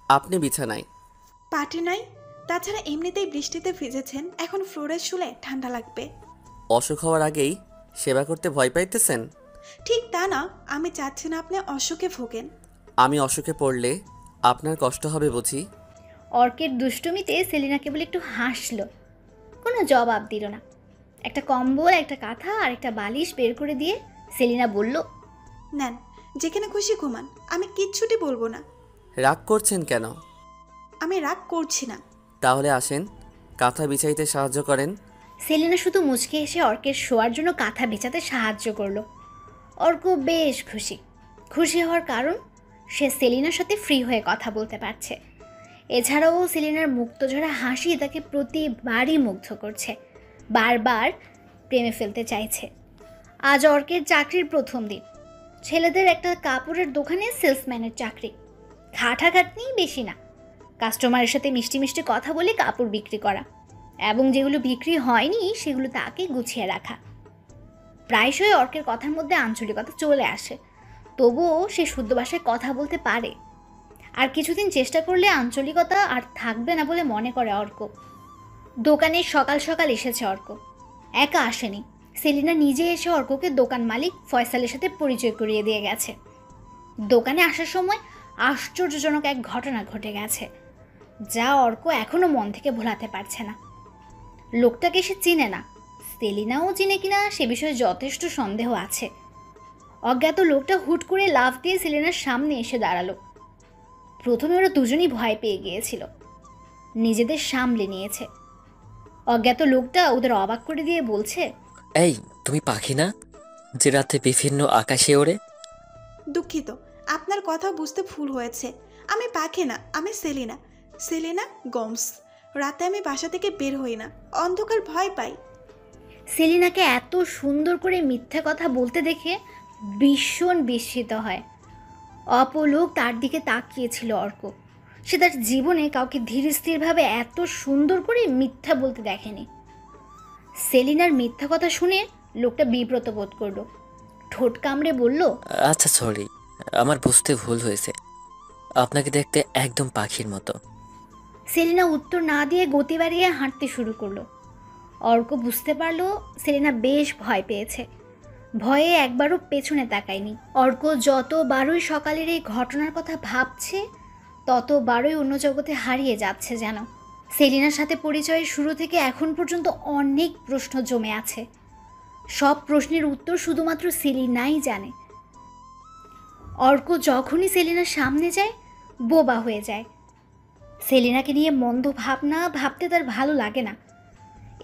আপনি বিছানায়। পাটি নাই? তাছাড়া এমনিতেই বৃষ্টিতে ভিজেছেন, এখন ফ্লোরে শুলে ঠান্ডা লাগবে। অসুখ হওয়ার আগেই সেবা করতে ভয় পাইতেছেন? ঠিক তা না, আমি চাচ্ছি না আপনি অসুখে ভোগেন। আমি অসুখে পড়লে আপনার কষ্ট হবে বুঝি? অর্কের দুষ্টুমিতে সেলিনা কেবল একটু হাসলো, কোনো জবাব দিল না। একটা কম্বল, একটা কাঁথা আর একটা বালিশ বের করে দিয়ে সেলিনা বলল, নেন, যেখানে খুশি ঘুমান, আমি কিচ্ছুটি বলবো না। রাগ করছেন কেন? আমি রাগ করছি না। তাহলে আসেন, কাঁথা বিছাইতে সাহায্য করেন। সেলিনা শুধু মুচকে এসে অর্কের শোয়ার জন্য কাঁথা বিছাতে সাহায্য করলো। অর্ক বেশ খুশি। খুশি হওয়ার কারণ, সে সেলিনার সাথে ফ্রি হয়ে কথা বলতে পারছে। এছাড়াও সেলিনার মুক্তঝরা হাসি তাকে প্রতিবারই মুগ্ধ করছে, বারবার প্রেমে ফেলতে চাইছে। আজ অর্কের চাকরির প্রথম দিন। ছেলেদের একটা কাপড়ের দোকানে সেলসম্যানের চাকরি। খাটাখাটনি বেশি না, কাস্টমারের সাথে মিষ্টি মিষ্টি কথা বলে কাপড় বিক্রি করা, এবং যেগুলো বিক্রি হয়নি সেগুলো তাকে গুছিয়ে রাখা। প্রায়শই অর্কের কথার মধ্যে আঞ্চলিকতা চলে আসে, তবুও সে শুদ্ধ ভাষায় কথা বলতে পারে। আর কিছুদিন চেষ্টা করলে আঞ্চলিকতা আর থাকবে না বলে মনে করে অর্ক। দোকানে সকাল সকাল এসেছে অর্ক, একা আসেনি। সেলিনা নিজে এসে অর্ককে দোকান মালিক ফয়সালের সাথে পরিচয় করিয়ে দিয়ে গেছে। দোকানে আসার সময় আশ্চর্যজনক এক ঘটনা ঘটে গেছে, যা অর্ক এখনও মন থেকে ভোলাতে পারছে না। লোকটাকে সে চিনে না, সেলিনাও চিনে কিনা সে বিষয়ে যথেষ্ট সন্দেহ আছে। অজ্ঞাত লোকটা হুট করে লাফ দিয়ে সেলিনার সামনে এসে দাঁড়ালো। প্রথমে ওরা দুজনই ভয় পেয়ে গিয়েছিল, নিজেদের সামলে নিয়েছে। অজ্ঞাত লোকটা ওদের অবাক করে দিয়ে বলছে, এই তুমি পাখি না যে রাতে বিভিন্ন আকাশে ওড়ে? দুঃখিত, আপনার কথা বুঝতে ভুল হয়েছে। আমি পাখি না, আমি সেলিনা, সেলিনা গমস। রাতে আমি বাসা থেকে বের হই না, অন্ধকার ভয় পাই। সেলিনাকে এত সুন্দর করে মিথ্যা কথা বলতে দেখে ভীষণ বিস্মিত হয়। অপলোক তার দিকে তাকিয়েছিল অর্ক। সে তার জীবনে কাউকে ধীর স্থিরভাবে এত সুন্দর করে মিথ্যা বলতে দেখেনি। সেলিনার মিথ্যা কথা শুনে লোকটা বিব্রত বোধ করলো, ঠোঁট কামড়ে বলল, আচ্ছা সরি, আমার বুঝতে ভুল হয়েছে। আপনাকে দেখতে একদম পাখির মতো। সেলিনা উত্তর না দিয়ে গতি বাড়িয়ে হাঁটতে শুরু করলো। অর্ক বুঝতে পারলো সেলিনা বেশ ভয় পেয়েছে। ভয়ে একবারও পেছনে তাকায়নি। অর্ক যতবারই সকালের এই ঘটনার কথা ভাবছে ততবারই অন্য জগতে হারিয়ে যাচ্ছে যেন। সেলিনার সাথে পরিচয়ের শুরু থেকে এখন পর্যন্ত অনেক প্রশ্ন জমে আছে। সব প্রশ্নের উত্তর শুধুমাত্র সেলিনাই জানে। অর্ক যখনই সেলিনার সামনে যায় বোবা হয়ে যায়। সেলিনাকে নিয়ে মন্দ ভাবনা ভাবতে তার ভালো লাগে না।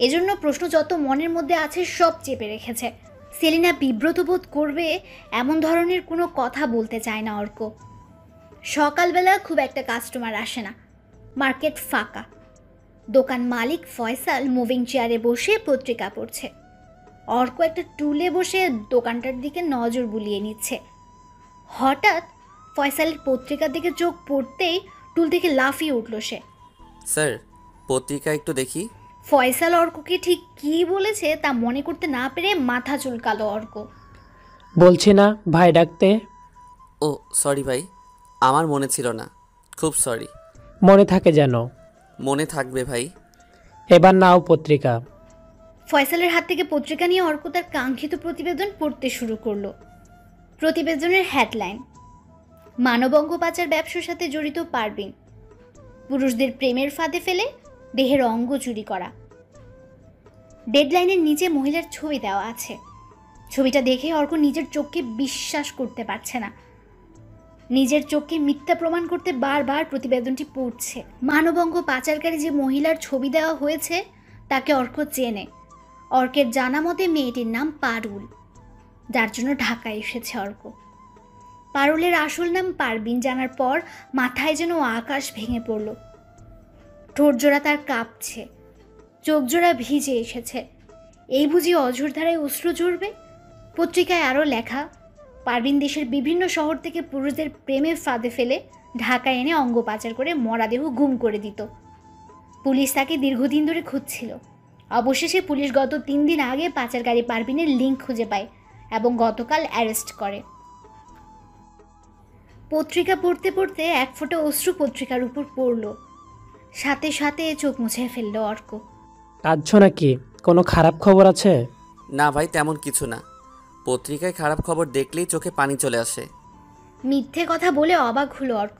এজন্য প্রশ্ন যত মনের মধ্যে আছে সব চেপে রেখেছে। সেলিনা বিব্রত বোধ করবে এমন ধরনের কোনো কথা বলতে চায় না অর্ক। সকালবেলা খুব একটা কাস্টমার আসে না, মার্কেট ফাঁকা। দোকান মালিক ফয়সাল মুভিং চেয়ারে বসে পত্রিকা পড়ছে। অর্ক একটা টুলে বসে দোকানটার দিকে নজর বুলিয়ে নিচ্ছে। হঠাৎ ফয়সালের পত্রিকার দিকে চোখ পড়তেই টুল থেকে লাফিয়ে উঠল সে। স্যার, পত্রিকা একটু দেখি। ফয়সাল অর্ককে ঠিক কী বলেছে তা মনে করতে না পেরে মাথা চুলকালো অর্ক। বলছি না ভাই ডাকতে। ও সরি ভাই, আমার মনে ছিল না, খুব সরি। মনে থাকে যেন। মনে থাকবে ভাই। এবার নাও পত্রিকা। ফয়সালের হাত থেকে পত্রিকা নিয়ে অর্ক তার কাঙ্ক্ষিত প্রতিবেদন পড়তে শুরু করলো। প্রতিবেদনের হেডলাইন: মানবাঙ্গ পাচার ব্যবসার সাথে জড়িত পারভিন, পুরুষদের প্রেমের ফাঁদে ফেলে দেহের অঙ্গ চুরি করা। ডেডলাইনের নিচে মহিলার ছবি দেওয়া আছে। ছবিটা দেখে অর্ক নিজের চোখকে বিশ্বাস করতে পারছে না। নিজের চোখকে মিথ্যা প্রমাণ করতে বারবার প্রতিবেদনটি পড়ছে। মানবাঙ্গ পাচারকারী যে মহিলার ছবি দেওয়া হয়েছে তাকে অর্ক চেনে। অর্কের জানা মতে মেয়েটির নাম পারুল, যার জন্য ঢাকায় এসেছে অর্ক। পারুলের আসল নাম পারভিন জানার পর মাথায় যেন আকাশ ভেঙে পড়ল। ঠোঁটজোড়া তার কাঁপছে, চোখজোড়া ভিজে এসেছে। এই বুঝি অঝোর ধারায় অশ্রু ঝরবে? পত্রিকায় আরও লেখা, পারভিন দেশের বিভিন্ন শহর থেকে পুরুষদের প্রেমে ফাঁদে ফেলে ঢাকায় এনে অঙ্গ পাচার করে মরাদেহ গুম করে দিত। পুলিশ তাকে দীর্ঘদিন ধরে খুঁজছিল। অবশেষে পুলিশ গত 3 দিন আগে পাচারকারী পারভিনের লিঙ্ক খুঁজে পায় এবং গতকাল অ্যারেস্ট করে। পত্রিকা পড়তে পড়তে এক ফোঁটা অশ্রু পত্রিকার উপর পড়ল। সাথে সাথে চোখ মুছে ফেলল অর্ক। কাঁদছো নাকি? কোনো খারাপ খবর আছে? না ভাই, তেমন কিছু না। পত্রিকায় খারাপ খবর দেখলেই চোখে পানি চলে আসে। মিথ্যে কথা বলে অবাক হলো অর্ক।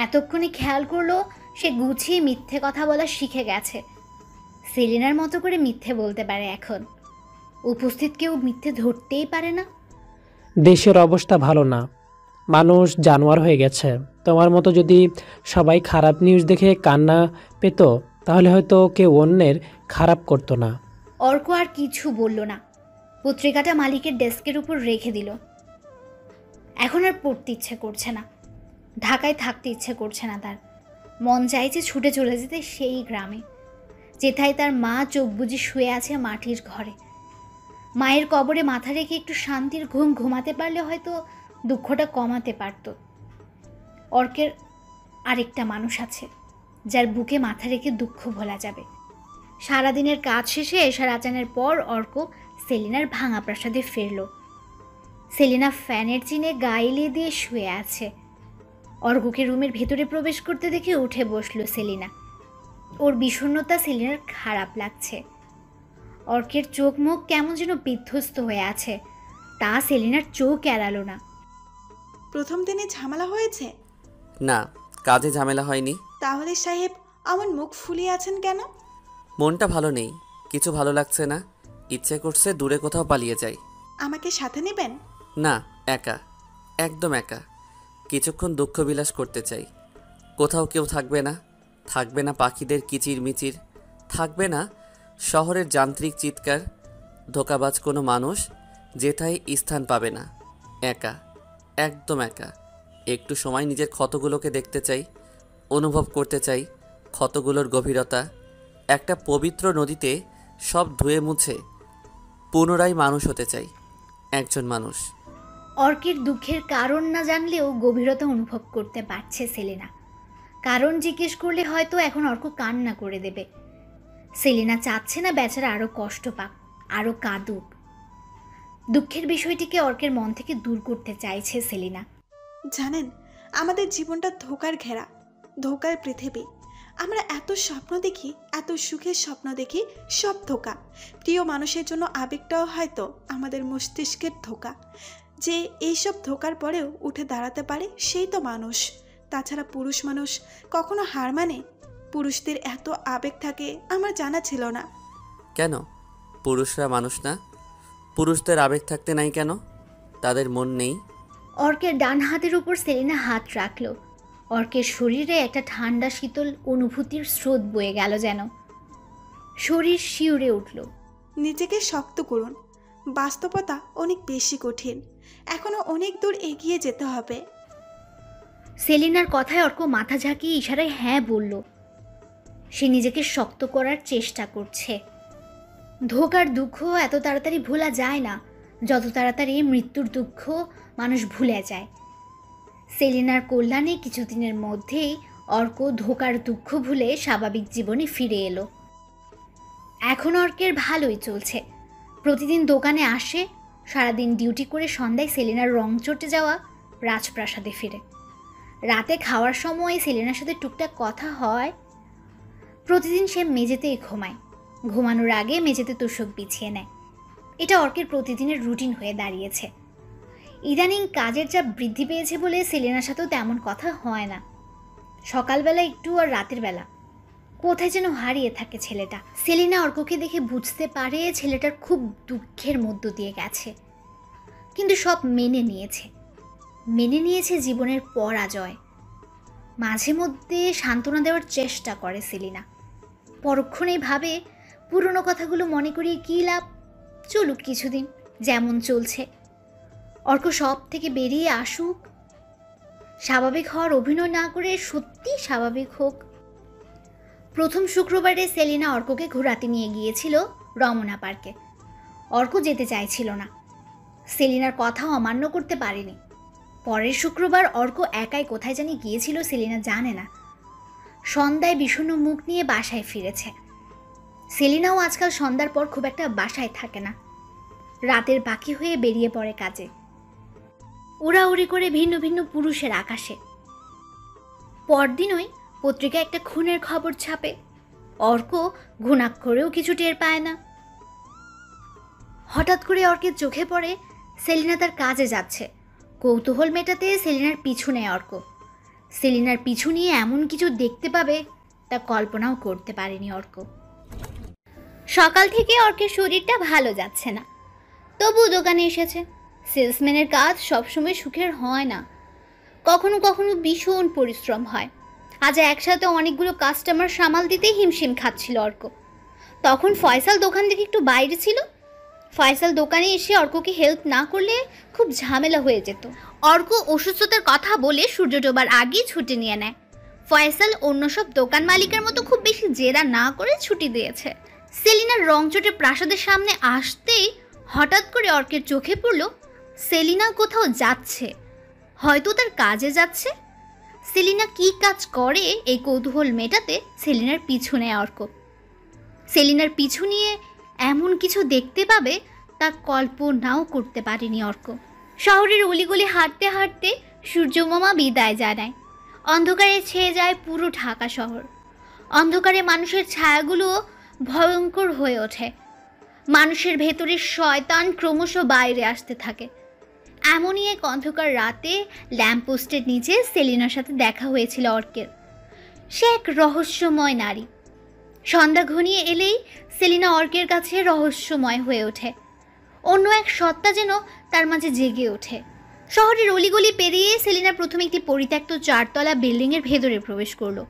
এতক্ষণে খেয়াল করলো সে গুছিয়ে মিথ্যে কথা বলা শিখে গেছে। সেলিনার মতো করে মিথ্যে বলতে পারে এখন। উপস্থিত কেউ মিথ্যে ধরতেই পারে না। দেশের অবস্থা ভালো না, মানুষ জানোয়ার হয়ে গেছে। তোমার মতো যদি সবাই খারাপ নিউজ দেখে কান্না পেত তাহলে হয়তো কেউ অন্যের খারাপ করতো না। অর্ক আর কিছু বলল না। পত্রিকাটা মালিকের ডেস্কের উপর রেখে দিল। এখন আর পড়তে ইচ্ছে করছে না, ঢাকায় থাকতে ইচ্ছে করছে না তার। মন চাইছে ছুটে চলে যেতে সেই গ্রামে, যেথায় তার মা চোখ বুজি শুয়ে আছে মাটির ঘরে। মায়ের কবরে মাথা রেখে একটু শান্তির ঘুম ঘুমাতে পারলে হয়তো দুঃখটা কমাতে পারত। অর্কের আরেকটা মানুষ আছে যার বুকে মাথা রেখে দুঃখ ভোলা যাবে। সারাদিনের কাজ শেষে এশার আজানের পর অর্ক সেলিনার ভাঙা প্রাসাদে ফিরল। সেলিনা ফ্যানের চিনে গায়ে দিয়ে শুয়ে আছে। অর্ককে রুমের ভেতরে প্রবেশ করতে দেখে উঠে বসলো সেলিনা। ওর বিষণ্ণতা সেলিনার খারাপ লাগছে। অর্কের চোখ মুখ কেমন যেন বিধ্বস্ত হয়ে আছে, তা সেলিনার চোখ এড়ালো না। প্রথম দিনে ঝামেলা হয়েছে? না, কাজে ঝামেলা হয়নি। তাহলে সাহেব আমার মুখ ফুলিয়ে আছেন কেন? মনটা ভালো নেই, কিছু ভালো লাগছে না। ইচ্ছে করছে দূরে কোথাও পালিয়ে যাই। আমাকে সাথে নেবেন? না, একা, একদম একা। কিছুক্ষণ দুঃখ বিলাস করতে চাই। কোথাও কেউ থাকবে না, থাকবে না পাখিদের কিচির মিচির, থাকবে না শহরের যান্ত্রিক চিৎকার, ধোঁকাবাজ কোনো মানুষ যেথায় স্থান পাবে না। একা, একদম একা। একটু সময় নিজের ক্ষতগুলোকে দেখতে চাই, অনুভব করতে চাই ক্ষতগুলোর গভীরতা। একটা পবিত্র নদীতে সব ধুয়ে মুছে পুনরায় মানুষ হতে চাই, একজন মানুষ। অর্কের দুঃখের কারণ না জানলেও গভীরতা অনুভব করতে পারছে সেলিনা। কারণ জিজ্ঞেস করলে হয়তো এখন অর্ক কান্না করে দেবে। সেলিনা চাচ্ছে না বেচারা আরও কষ্ট পাক, আরও কাঁদুক। দুঃখের বিষয়টিকে অর্কের মন থেকে দূর করতে চাইছে সেলিনা। জানেন, আমাদের জীবনটা ধোঁকার ঘেরা, ধোঁকার পৃথিবী। আমরা এত স্বপ্ন দেখি, এত সুখের স্বপ্ন দেখি, সব ধোঁকা। প্রিয় মানুষের জন্য আবেগটাও হয়তো আমাদের মস্তিষ্কের ধোঁকা। যে এইসব ধোঁকার পরেও উঠে দাঁড়াতে পারে সেই তো মানুষ। তাছাড়া পুরুষ মানুষ কখনো হার মানে? পুরুষদের এত আবেগ থাকে আমার জানা ছিল না। কেন পুরুষরা মানুষ না? পুরুষদের আবেগ থাকতে নাই কেন? তাদের মন নেই? অর্কের ডান হাতের উপর সেলিনা হাত রাখল। অর্কের শরীরে একটা ঠান্ডা শীতল অনুভূতির স্রোত বয়ে গেল যেন। শরীর শিউরে উঠল। নিজেকে শক্ত করুন, বাস্তবতা অনেক বেশি কঠিন। এখনো অনেক দূর এগিয়ে যেতে হবে। সেলিনার কথায় অর্ক মাথা ঝাঁকিয়ে ইশারায় হ্যাঁ বলল। সে নিজেকে শক্ত করার চেষ্টা করছে। ধোকার দুঃখ এত তাড়াতাড়ি ভোলা যায় না যত তাড়াতাড়ি মৃত্যুর দুঃখ মানুষ ভুলে যায়। সেলিনার কল্যাণে কিছুদিনের মধ্যেই অর্ক ধোকার দুঃখ ভুলে স্বাভাবিক জীবনে ফিরে এলো। এখন অর্কের ভালোই চলছে। প্রতিদিন দোকানে আসে, সারাদিন ডিউটি করে সন্ধ্যায় সেলিনার রং চটে যাওয়া রাজপ্রাসাদে ফিরে। রাতে খাওয়ার সময় সেলিনার সাথে টুকটাক কথা হয়। প্রতিদিন সে মেঝেতেই ঘুমায়, ঘুমানোর আগে মেঝেতে তোষক বিছিয়ে নেয়। এটা অর্কের প্রতিদিনের রুটিন হয়ে দাঁড়িয়েছে। ইদানিং কাজের চাপ বৃদ্ধি পেয়েছে বলে সেলিনার সাথেও তেমন কথা হয় না। সকালবেলা একটু আর রাতের বেলা কোথায় যেন হারিয়ে থাকে ছেলেটা। সেলিনা অর্ককে দেখে বুঝতে পারে ছেলেটার খুব দুঃখের মধ্য দিয়ে গেছে, কিন্তু সব মেনে নিয়েছে জীবনের পরাজয়। মাঝে মধ্যে সান্ত্বনা দেওয়ার চেষ্টা করে সেলিনা। পরক্ষণেই ভাবে পুরনো কথাগুলো মনে করিয়ে কী লাভ, চলুক কিছুদিন যেমন চলছে। অর্ক সব থেকে বেরিয়ে আসুক, স্বাভাবিক হওয়ার অভিনয় না করে সত্যি স্বাভাবিক হোক। প্রথম শুক্রবারে সেলিনা অর্ককে ঘোরাতে নিয়ে গিয়েছিল রমনা পার্কে। অর্ক যেতে চাইছিল না, সেলিনার কথা অমান্য করতে পারেনি। পরের শুক্রবার অর্ক একাই কোথায় জানি গিয়েছিল, সেলিনা জানে না। সন্ধ্যায় বিষণ্ণ মুখ নিয়ে বাসায় ফিরেছে। সেলিনাও আজকাল সন্ধ্যার পর খুব একটা বাসায় থাকে না, রাতের বাকি হয়ে বেরিয়ে পড়ে কাজে, উড়াউড়ি করে ভিন্ন ভিন্ন পুরুষের আকাশে। পরদিনই পত্রিকায় একটা খুনের খবর ছাপে। অর্ক ঘুণাক্ষরেও কিছু টের পায় না। হঠাৎ করে অর্কের চোখে পড়ে সেলিনা তার কাজে যাচ্ছে। কৌতূহল মেটাতে সেলিনার পিছু নেয় অর্ক। সেলিনার পিছু নিয়ে এমন কিছু দেখতে পাবে তা কল্পনাও করতে পারেনি অর্ক। সকাল থেকে অর্কের শরীরটা ভালো যাচ্ছে না, তবু দোকানে এসেছে। সেলসম্যানের কাজ সবসময় সুখের হয় না, কখনো কখনো ভীষণ পরিশ্রম হয়। আজ একসাথে অনেকগুলো কাস্টমার সামাল দিতে হিমশিম খাচ্ছিল অর্ক। তখন ফয়সাল দোকান থেকে একটু বাইরে ছিল। ফয়সাল দোকানে এসে অর্ককে হেল্প না করলে খুব ঝামেলা হয়ে যেত। অর্ক অসুস্থতার কথা বলে সূর্য ডোবার আগেই ছুটি নিয়ে নেয়। ফয়সাল অন্য সব দোকান মালিকের মতো খুব বেশি জেরা না করে ছুটি দিয়েছে। সেলিনার রংচটে প্রাসাদের সামনে আসতেই হঠাৎ করে অর্কের চোখে পড়ল সেলিনা কোথাও যাচ্ছে, হয়তো তার কাজে যাচ্ছে। সেলিনা কি কাজ করে এই কৌতূহল মেটাতে সেলিনার পিছু নেয় অর্ক। সেলিনার পিছু নিয়ে এমন কিছু দেখতে পাবে তা কল্পনাও করতে পারেনি অর্ক। শহরের অলিগলি হাঁটতে হাঁটতে সূর্যমামা বিদায় জানায়। অন্ধকারে ছেয়ে যায় পুরো ঢাকা শহর। অন্ধকারে মানুষের ছায়াগুলোও ভয়ঙ্কর হয়ে ওঠে। মানুষের ভেতরের শয়তান ক্রমশ বাইরে আসতে থাকে। এমনই এক অন্ধকার রাতে ল্যাম্পপোস্টের নিচে সেলিনার সাথে দেখা হয়েছিল অর্কের। সে এক রহস্যময় নারী। সন্ধ্যা ঘনিয়ে এলেই সেলিনা অর্কের কাছে রহস্যময় হয়ে ওঠে। অন্য এক সত্তা যেন তার মাঝে জেগে ওঠে। শহরের অলিগলি পেরিয়ে সেলিনা প্রথমে একটি পরিত্যক্ত 4তলা বিল্ডিংয়ের ভেতরে প্রবেশ করলো।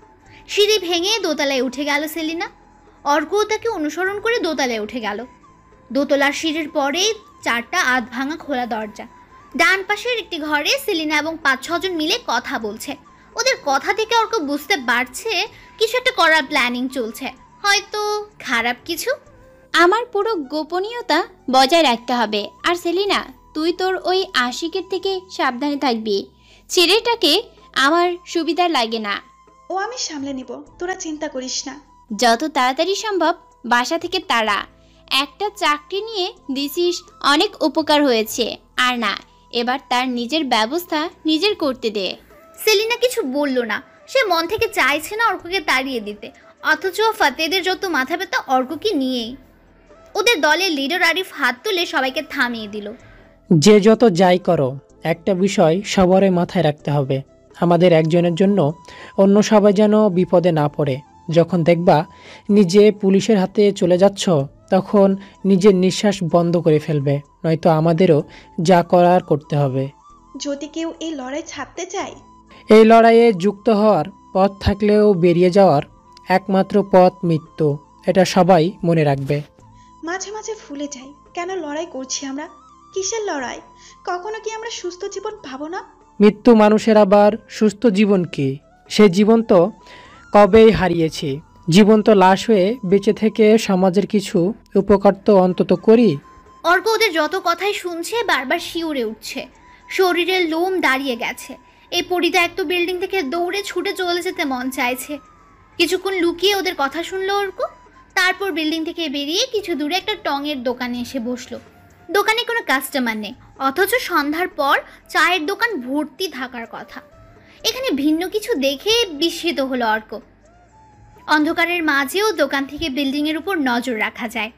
সিঁড়ি ভেঙে দোতলায় উঠে গেল সেলিনা। অর্কও তাকে অনুসরণ করে দোতলায় উঠে গেল। দোতলার সিঁড়ির পরেই 4টা আধ ভাঙা খোলা দরজা। ডান পাশের একটি ঘরে সেলিনা এবং 5-6 জন মিলে কথা বলছে। ওদের কথা থেকে অর্ক বুঝতে পারছে কিছু একটা করার প্ল্যানিং চলছে, হয়তো খারাপ কিছু। আমার পুরো গোপনীয়তা বজায় রাখতে হবে। আর সেলিনা, তুই তোর ওই আশিকের থেকে সাবধানে থাকবি। ছেলেটাকে আমার সুবিধা লাগে না। ও আমি সামলে নিব, তোরা চিন্তা করিস না। যত তাড়াতাড়ি সম্ভব বাসা থেকে তাড়া। একটা চাকরি নিয়ে দিছিস, অনেক উপকার হয়েছে। আর না, এবার তার নিজের ব্যবস্থা নিজের করতে দে। সেলিনা কিছু বলল না। সে মন থেকে চাইছে না অর্ককে তাড়িয়ে দিতে, অথচ ফাতেদের যত মাথা ব্যথা অর্ককে নিয়েই। ওদের দলের লিডার আরিফ হাত তুলে সবাইকে থামিয়ে দিল। যে যত যাই করো, একটা বিষয় সবারই মাথায় রাখতে হবে, আমাদের একজনের জন্য অন্য সবাই যেন বিপদে না পড়ে। যখন দেখবা নিজে পুলিশের হাতে চলে যাচ্ছ, তখন নিজের নিঃশ্বাস বন্ধ করে ফেলবে, নয়তো আমাদেরও যা করার করতে হবে। যদি কেউ এই লড়াই ছাড়তে চায়, এই লড়াইয়ে যুক্ত হওয়ার পথ থাকলেও বেরিয়ে যাওয়ার একমাত্র পথ মৃত্যু, এটা সবাই মনে রাখবে। মাঝে মাঝে ভুলে যাই কেন লড়াই করছি আমরা? কিসের লড়াই? কখনো কি আমরা সুস্থ জীবন পাবো না? মৃত্যু মানুষের আবার সুস্থ জীবন কি? সে জীবন তো কবেই হারিয়েছি। জীবন্ত লাশ হয়ে বেঁচে থেকে সমাজের কিছু উপকার তো অন্তত করি। অর্ক ওদের যত কথাই শুনছে বারবার শিউরে উঠছে, শরীরের লোম দাঁড়িয়ে গেছে। এই পরিত্যক্ত বিল্ডিং থেকে দৌড়ে ছুটে চলে যেতে মন চাইছে। কিছুক্ষণ লুকিয়ে ওদের কথা শুনলো অর্ক, তারপর বিল্ডিং থেকে বেরিয়ে কিছু দূরে একটা টঙের দোকানে এসে বসলো। দোকানে কোনো কাস্টমার নেই, অথচ সন্ধ্যার পর চায়ের দোকান ভর্তি থাকার কথা। এখানে ভিন্ন কিছু দেখে বিস্মিত হলো অর্ক। অন্ধকারের মাঝেও দোকান থেকে বিল্ডিংয়ের উপর নজর রাখা যায়।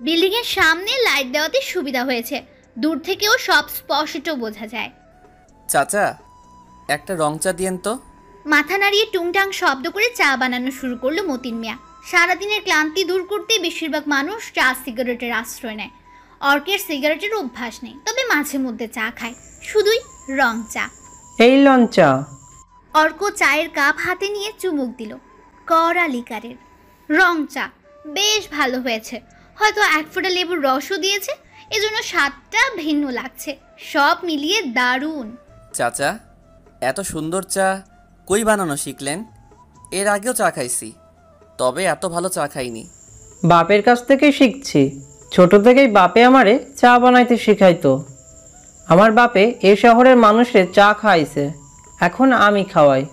বিল্ডিংয়ের সামনে লাইট দেওয়াতে সুবিধা হয়েছে, দূর থেকেও সব স্পষ্ট বোঝা যায়। চাচা, একটা রং চা দিয়েন তো। মাথা নাড়িয়ে টুংটাং শব্দ করে চা বানানো শুরু করলো মতিন মিয়া। সারাদিনের ক্লান্তি দূর করতে বেশিরভাগ মানুষ চা সিগারেটের আশ্রয় নেয়। অর্কের সিগারেটের অভ্যাস নেই, তবে মাঝে মধ্যে চা খায়, শুধুই রং চা। এই লঞ্চা। অর্ক চায়ের কাপ হাতে নিয়ে চুমুক দিল। কড়া লিকারের রং চা, বেশ ভালো হয়েছে। হয়তো এক ফোঁটা লেবুর রসও দিয়েছে, এজন্য স্বাদটা ভিন্ন লাগছে। সব মিলিয়ে দারুণ। চাচা, এত সুন্দর চা কই বানানো শিখলেন? এর আগেও চা খাইছি, তবে এত ভালো চা খাইনি। বাপের কাছ থেকে শিখছি। ছোট থেকেই বাপে আমারে চা বানাইতে শিখাইতো। আমার বাপে এই শহরের মানুষের চা খাইছে, এখন আমি খাওয়াই।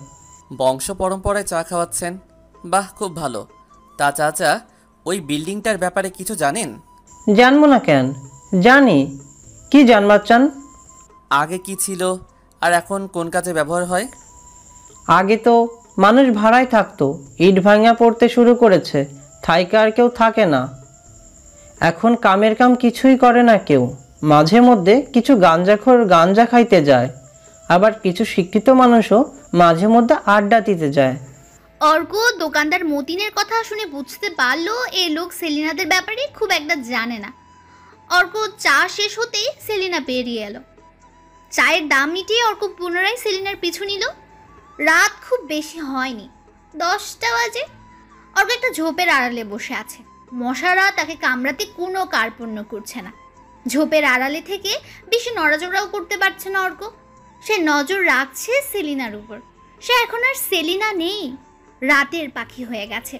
বংশ পরম্পরায় চা খাওয়াচ্ছেন, বাহ, খুব ভালো। তা চাচা, ওই বিল্ডিংটার ব্যাপারে কিছু জানেন? জানবো না কেন, জানি। কি জানবার চান? আগে কি ছিল আর এখন কোন কাজে ব্যবহার হয়? আগে তো মানুষ ভাড়ায় থাকতো, ইট ভাঙা পড়তে শুরু করেছে, থাইকে আর কেউ থাকে না। এখন কামের কাম কিছুই করে না কেউ। মাঝে মধ্যে কিছু গাঞ্জাখোর গাঞ্জা খাইতে যায়, আবার কিছু শিক্ষিত মানুষও মাঝে মধ্যে আড্ডা দিতে যায়। অর্ক দোকানদার মতিনের কথা শুনে বুঝতে পারলো এই লোক সেলিনাদের ব্যাপারে খুব একটা জানে না। অর্ক চা শেষ হতেই সেলিনা বেরিয়ে এলো। চায়ের দাম মিটিয়ে অর্ক পুনরায় সেলিনার পিছু নিল। রাত খুব বেশি হয়নি, 10টা বাজে। অর্ক একটা ঝোপের আড়ালে বসে আছে। মশারা তাকে কামড়াতে কোনো কার্পণ্য করছে না। ঝোপের আড়ালে থেকে বেশি নড়াচড়াও করতে পারছে না অর্ক। সে নজর রাখছে সেলিনার উপর। সে এখন আর সেলিনা নেই, রাতের পাখি হয়ে গেছে।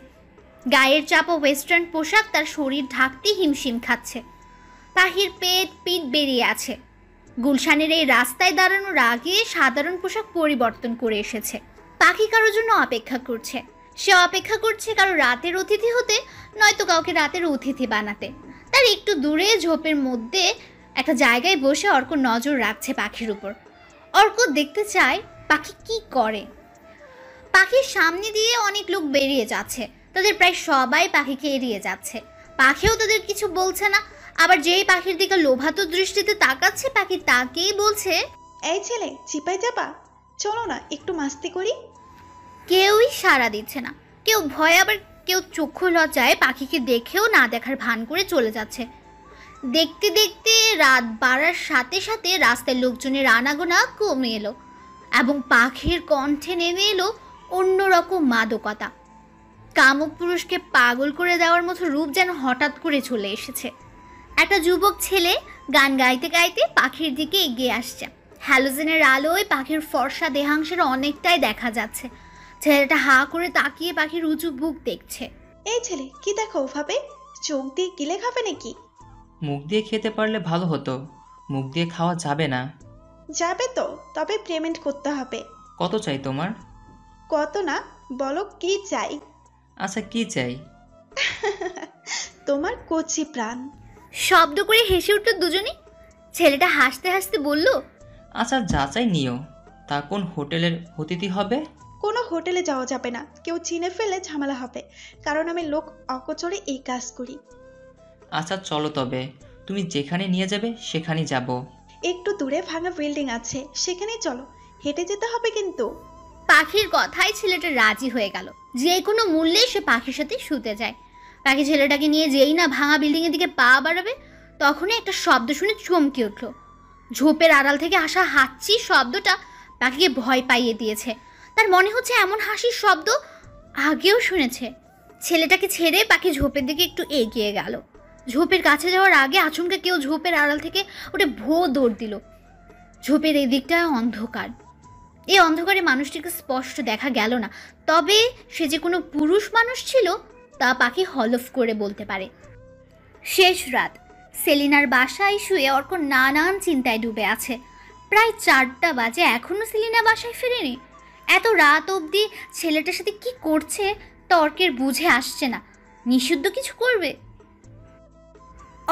গায়ের চাপা ওয়েস্টার্ন পোশাক তার শরীর ঢাকতে হিমশিম খাচ্ছে। পাখির পেট পিঠ বেরিয়ে আছে। গুলশানের এই রাস্তায় দাঁড়ানোর আগে সাধারণ পোশাক পরিবর্তন করে এসেছে। পাখি কারোর জন্য অপেক্ষা করছে। সে অপেক্ষা করছে কারো রাতের অতিথি হতে, নয়তো কাউকে রাতের অতিথি বানাতে। তার একটু দূরে ঝোপের মধ্যে একটা জায়গায় বসে অর্ক নজর রাখছে পাখির উপর। অর্ক দেখতে চায় পাখি কি করে। পাখির সামনে দিয়ে অনেক লোক বেরিয়ে যাচ্ছে, তাদের প্রায় সবাই পাখিকে এড়িয়ে যাচ্ছে। পাখিও তাদের কিছু বলছে না। আবার যেই পাখির দিকে লোভাতুর দৃষ্টিতে তাকাচ্ছে, পাখি তাকেই বলছে, এই ছেলে, চিপাই যাবা, চলো না একটু মাস্তি করি। কেউই সাড়া দিচ্ছে না। কেউ ভয়, আবার কেউ চক্ষু লজ্জায় পাখিকে দেখেও না দেখার ভান করে চলে যাচ্ছে। দেখতে দেখতে রাত বাড়ার সাথে সাথে রাস্তায় লোকজনের আনাগোনা কমে এলো এবং পাখির কণ্ঠে নেমে এলো অন্যরকম মাদকতা। কামুক পুরুষকে পাগল করে দেওয়ার মতো রূপ যেন হঠাৎ করে চলে এসেছে। একটা যুবক ছেলে গান গাইতে গাইতে পাখির দিকে এগিয়ে আসছে। হ্যালোজেনের আলোয় পাখির ফর্সা দেহাংশের অনেকটাই দেখা যাচ্ছে। ছেলেটা হাঁ করে তাকিয়ে পাখির উঁচু বুক দেখছে। এই ছেলে, কি দেখো ওভাবে? চোখ দিয়ে গিলে খাবে নাকি? মুখ দিয়ে খেতে পারলে ভালো হতো, মুখ দিয়ে খাওয়া যাবে না। যাবে তো, তবে পেমেন্ট করতে হবে। কত চাই তোমার? কত না, বলো কি চাই। আচ্ছা, কি চাই? তোমার কচি প্রাণ। শব্দ করে হেসে উঠল দুজনেই। ছেলেটা হাসতে হাসতে বলল, আচ্ছা, যা চাই নিও। তা কোন হোটেলের অতিথি হবে? কোনো হোটেলে যাওয়া যাবে না, কেউ চিনে ফেলে ঝামেলা হবে, কারণ আমি লোক অকচরে এই কাজ করি। আচ্ছা চলো, তবে তুমি যেখানে নিয়ে যাবে সেখানেই যাব। একটু দূরে ভাঙা বিল্ডিং আছে, সেখানেই চলো, হেঁটে যেতে হবে কিন্তু। পাখির কথায় ছেলেটা রাজি হয়ে গেল। যে কোনো মূল্যে সে পাখির সাথে শুতে যায়। পাখি ছেলেটাকে নিয়ে যেই না ভাঙা বিল্ডিংয়ের দিকে পা বাড়াবে, তখনই একটা শব্দ শুনে চমকে উঠল। ঝোপের আড়াল থেকে আসা হাঁচি শব্দটা পাখিকে ভয় পাইয়ে দিয়েছে। তার মনে হচ্ছে এমন হাসির শব্দ আগেও শুনেছে। ছেলেটাকে ছেড়ে পাখি ঝোপের দিকে একটু এগিয়ে গেল। ঝোপের কাছে যাওয়ার আগে আচমকা কেউ ঝোপের আড়াল থেকে ওটা দৌড় দিল। ঝোপের এই দিকটা অন্ধকার। এই অন্ধকারে মানুষটিকে স্পষ্ট দেখা গেল না, তবে সে যে কোনো পুরুষ মানুষ ছিল তা পাখি হলফ করে বলতে পারে। শেষ রাত। সেলিনার বাসায় শুয়ে অর্ক নানান চিন্তায় ডুবে আছে। প্রায় 4টা বাজে, এখনও সেলিনা বাসায় ফেরেনি। এত রাত অবধি ছেলেটার সাথে কি করছে তা অর্কের বুঝে আসছে না। নিষিদ্ধ কিছু করবে?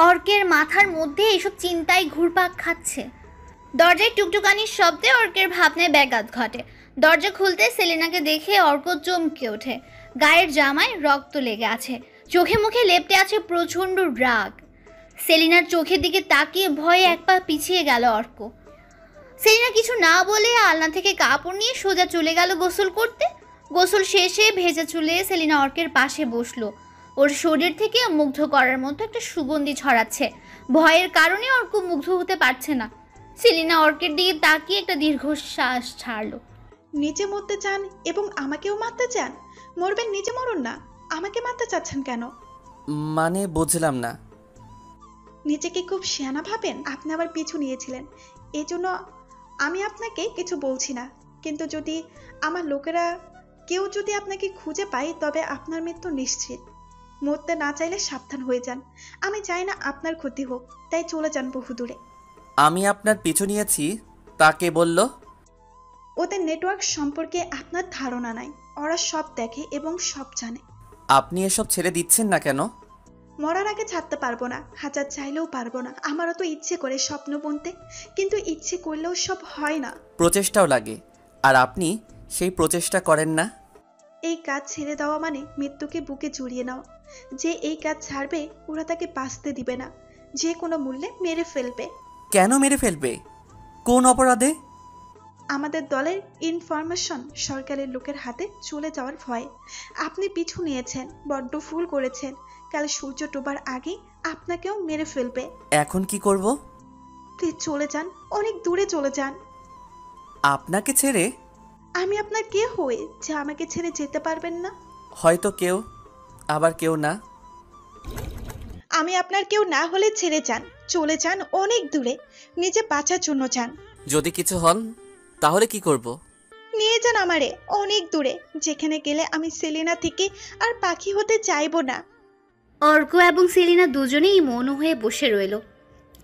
অর্কের মাথার মধ্যে এইসব চিন্তায় ঘুরপাক খাচ্ছে। দরজায় টুকটুকানির শব্দে অর্কের ভাবনায় ব্যাঘাত ঘটে। দরজা খুলতে সেলিনাকে দেখে অর্ক চমকে ওঠে। গায়ের জামায় রক্ত লেগে আছে, চোখে মুখে লেপ্টে আছে প্রচণ্ড রাগ। সেলিনার চোখের দিকে তাকিয়ে ভয়ে এক পা পিছিয়ে গেল অর্ক। সেলিনা কিছু না বলে আলনা থেকে কাপড় নিয়ে সোজা চলে গেল গোসল করতে। গোসল শেষে ভেজা চুলে সেলিনা অর্কের পাশে বসলো। ওর শরীর থেকে মুগ্ধ করার মতো একটা সুগন্ধি ছড়াচ্ছে। ভয়ের কারণে অর্ক মুগ্ধ হতে পারছে না। সেলিনা অর্কের দিকে তাকিয়ে একটা দীর্ঘশ্বাস ছাড়লো। নিচে মরতে চান এবং আমাকেও মারতে চান? মরবেন, নিচে মরুন না, আমাকে মারতে চাচ্ছেন কেন? মানে বুঝলাম না। নিজেকে খুব শিয়ানা ভাবেন? আপনি আবার পিছু নিয়েছিলেন, এই জন্য আমি আপনাকে কিছু বলছি না। কিন্তু যদি আমার লোকেরা কেউ যদি আপনাকে খুঁজে পায় তবে আপনার মৃত্যু নিশ্চিত। মরতে না চাইলে সাবধান হয়ে যান। আমি চাই না আপনার ক্ষতি হোক, তাই চলে যান বহু দূরে। আমি আপনার পিছু নিয়েছি তাকে বলল? ওদের নেটওয়ার্ক সম্পর্কে আপনার ধারণা নাই। ওরা সব দেখে এবং সব জানে। আপনি এসব ছেড়ে দিচ্ছেন না কেন? মরার আগে ছাড়তে পারবো না, হাজার চাইলেও পারবো না। আমারও তো ইচ্ছে করে স্বপ্ন বুনতে, কিন্তু ইচ্ছে করলেও সব হয় না। প্রচেষ্টাও লাগে, আর আপনি সেই প্রচেষ্টা করেন না। এই কাজ ছেড়ে দেওয়া মানে মৃত্যুকে বুকে জড়িয়ে নাও। যে এই কাজ ছাড়বে ওরা তাকে বাঁচতে দিবে না, যে কোনো মূল্যে মেরে ফেলবে। কেন মেরে ফেলবে? কোন অপরাধে? আমাদের দলের ইনফরমেশন সরকারের লোকের হাতে চলে যাওয়ার ভয়ে। আপনি পিছু নিয়েছেন, বড্ড ভুল করেছেন। কাল সূর্য ডোবার আগে আপনাকেও মেরে ফেলবে। এখন কি করব? প্লিজ চলে যান, অনেক দূরে চলে যান। আপনাকে ছেড়ে? আমি আপনার কে হই যে আমাকে ছেড়ে যেতে পারবেন না? হয়তো কেউ, আবার কেউ না। আমি আপনার কেউ না হলে ছেড়ে যান, চলে যান অনেক দূরে, নিজে বাঁচার জন্য যান। যদি কিছু হন তাহলে কি করব? নিয়ে যান আমারে অনেক দূরে, যেখানে গেলে আমি সেলিনা থেকে আর পাখি হতে চাইবো না। অর্ক এবং সেলিনা দুজনেই মৌন হয়ে বসে রইল।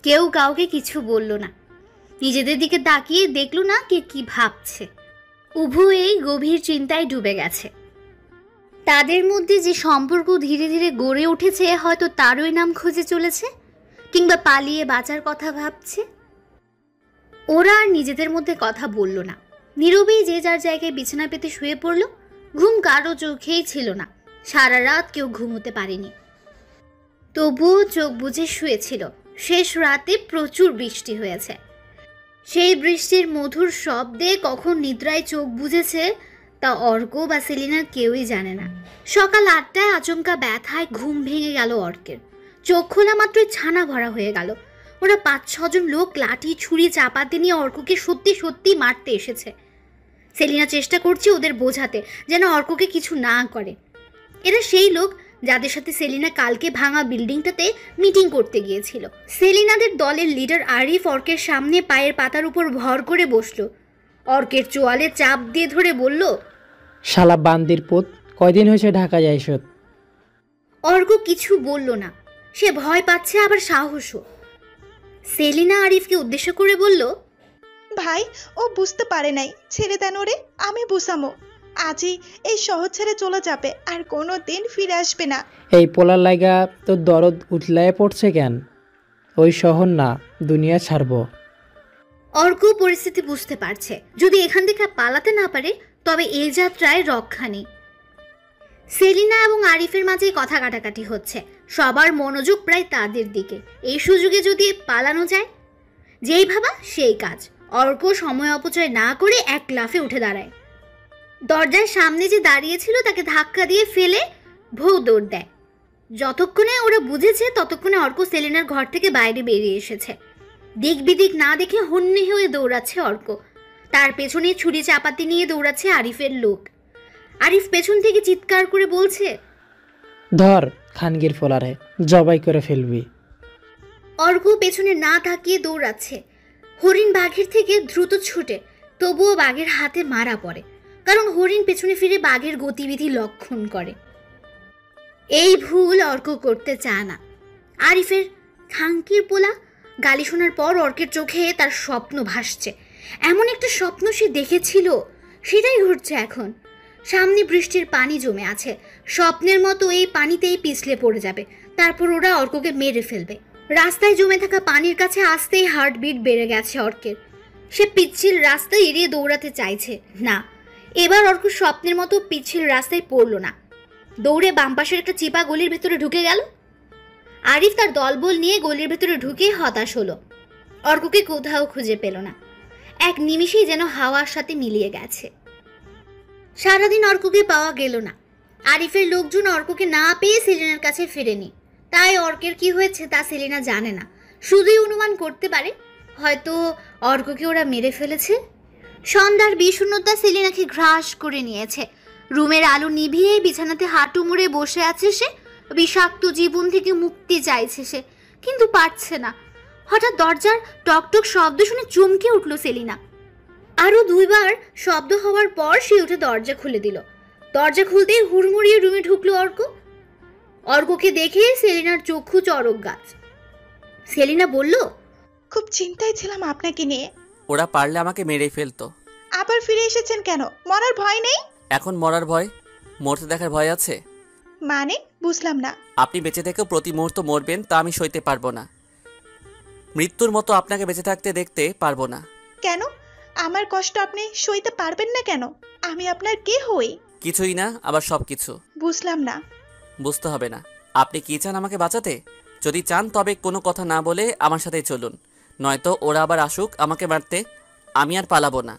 কেউ কাউকে কিছু বলল না। নিজেদের দিকে তাকিয়ে দেখল না কে কি ভাবছে। উভয়েই গভীর চিন্তায় ডুবে গেছে। তাদের মধ্যে যে সম্পর্ক ধীরে ধীরে গড়ে উঠেছে হয়তো তারই নাম খুঁজে চলেছে, কিংবা পালিয়ে বাঁচার কথা ভাবছে। ওরা আর নিজেদের মধ্যে কথা বলল না। নীরবেই যে যার জায়গায় বিছানা পেতে শুয়ে পড়ল। ঘুম কারো চোখেই ছিল না। সারা রাত কেউ ঘুমোতে পারেনি, তবুও চোখ বুজে শুয়েছিল। শেষ রাতে প্রচুর বৃষ্টি হয়েছে। সেই বৃষ্টির মধুর শব্দে কখন নিদ্রায় চোখ বুজেছে তা অর্ক বা সেলিনা কেউই জানে না। সকাল 8টায় আচমকা ব্যথায় ঘুম ভেঙে গেল অর্কের। চোখ খোলা মাত্রই ছানা ভরা হয়ে গেল। ওরা 5-6 জন লোক লাঠি ছুরি চাপাতে নিয়ে অর্ককে সত্যি সত্যি মারতে এসেছে। সেলিনা চেষ্টা করছে ওদের বোঝাতে যেন অর্ককে কিছু না করে। এরা সেই লোক যাদের সাথে সেলিনা কালকে ভাঙা বিল্ডিংটাতে মিটিং করতে গিয়েছিল। সেলিনাদের দলের লিডার আরিফ অর্কের সামনে পায়ের পাতার উপর ভর করে বসলো। অর্কের চোয়ালে চাপ দিয়ে ধরে বলল, শালা বান্দির পুত, কয়দিন হয়েছে ঢাকা যাইছত? অর্ক কিছু বলল না। সে ভয় পাচ্ছে আবার সাহসও। সেলিনা আরিফকে উদ্দেশ্য করে বলল, ভাই, ও বুঝতে পারে নাই, ছেড়ে দেন ওরে, আমি বুঝামো। আজই এই শহর ছেড়ে চলে যাবে, আর কোনো দিন ফিরে আসবে না। এই পোলার লাইগা তোর দরদ উঠলায় পড়ছে কেন? ওই শহর না, দুনিয়া ছাড়বো। অর্ক পরিস্থিতি বুঝতে পারছে। যদি এখান থেকে পালাতে না পারে তবে এই যাত্রায় রক্ষা নেই। সেলিনা এবং আরিফের মাঝে কথা কাটাকাটি হচ্ছে। সবার মনোযোগ প্রায় তাদের দিকে। এই সুযোগে যদি পালানো যায়, যেই ভাবা সেই কাজ। অর্ক সময় অপচয় না করে এক লাফে উঠে দাঁড়ায়। দরজার সামনে যে দাঁড়িয়েছিল তাকে ধাক্কা দিয়ে ফেলে ভৌ দৌড় দেয়। যতক্ষণে ওরা বুঝেছে ততক্ষণে অর্ক সেলিনার ঘর থেকে বাইরে বেরিয়ে এসেছে। দিক বিদিক না দেখে হন্যে হয়ে দৌড়াচ্ছে অর্ক। তার পেছনে ছুরি চাপাতি নিয়ে দৌড়াচ্ছে আরিফের লোক। আরিফ পেছন থেকে চিৎকার করে বলছে, ধর খানগির ফোলারে। জবাই করে ফেলবি। অর্ঘ পেছনে না তাকিয়ে দৌড়াচ্ছে। হরিণ বাঘের থেকে দ্রুত ছুটে, তবুও বাঘের হাতে মারা পড়ে, কারণ হরিণ পেছনে ফিরে বাঘের গতিবিধি লক্ষণ করে। এই ভুল অর্ক করতে চায় না। আরিফের খাঙ্কির পোলা গালি শোনার পর অর্কের চোখে তার স্বপ্ন ভাসছে। এমন একটা স্বপ্ন সে দেখেছিল, সেটাই ঘটছে এখন। সামনে বৃষ্টির পানি জমে আছে, স্বপ্নের মতো এই পানিতেই পিছলে পড়ে যাবে, তারপর ওরা অর্ককে মেরে ফেলবে। রাস্তায় জমে থাকা পানির কাছে আসতেই হার্টবিট বেড়ে গেছে অর্কের। সে পিচ্ছিল রাস্তা এড়িয়ে দৌড়াতে চাইছে না, এবার অর্ক স্বপ্নের মতো পিচ্ছিল রাস্তায় পড়ল না, দৌড়ে বাম পাশের একটা চিপা গলির ভেতরে ঢুকে গেল। আরিফ তার দলবল নিয়ে গলির ভেতরে ঢুকে হতাশ হলো। অর্ককে কোথাও খুঁজে পেল না, এক নিমিষেই যেন হাওয়ার সাথে মিলিয়ে গেছে। সারাদিন অর্ককে পাওয়া গেল না। আরিফের লোকজন অর্ককে না পেয়ে সেলিনার কাছে ফেরেনি, তাই অর্কের কি হয়েছে তা সেলিনা জানে না, শুধুই অনুমান করতে পারে হয়তো অর্ককে ওরা মেরে ফেলেছে। সন্ধ্যার বিষণ্ণতা সেলিনাকে গ্রাস করে নিয়েছে। রুমের আলো নিভিয়ে বিছানাতে হাঁটু মুড়ে বসে আছে সে। বিষাক্ত জীবন থেকে মুক্তি চাইছে সে, কিন্তু পারছে না। হঠাৎ দরজার টকটক শব্দ শুনে চমকে উঠল সেলিনা। আরো 2 বার শব্দ হওয়ার পর সে উঠে দরজা খুলে দিল। দরজা খুলতেই হুড়মুড়িয়ে রুমে ঢুকলো অর্ক। অর্ককে দেখে সেলিনার চক্ষু চড়ক গাছ। সেলিনা বলল, খুব চিন্তায় ছিলাম আপনাকে নিয়ে। ওরা পারলে আমাকে মেরেই ফেলতো। আবার ফিরে এসেছেন কেন? মরার ভয় নেই? এখন মরার ভয়? মরতে দেখার ভয় আছে? মানে বুঝলাম না। আপনি বেঁচে থেকেও প্রতি মুহূর্ত মরবেন, তা আমি সইতে পারবো না। মৃত্যুর মতো আপনাকে বেঁচে থাকতে দেখতে পারবো না। কেন? আমার কষ্ট আপনি সইতে পারবেন না কেন? আমি আপনার কে হই? কিছুই না, আবার সব কিছু। বুঝলাম না। বুঝতে হবে না। আপনি কি চান আমাকে বাঁচাতে? যদি চান তবে কোনো কথা না বলে আমার সাথেই চলুন, নয়তো ওরা আবার আসুক আমাকে মারতে, আমি আর পালাবো না।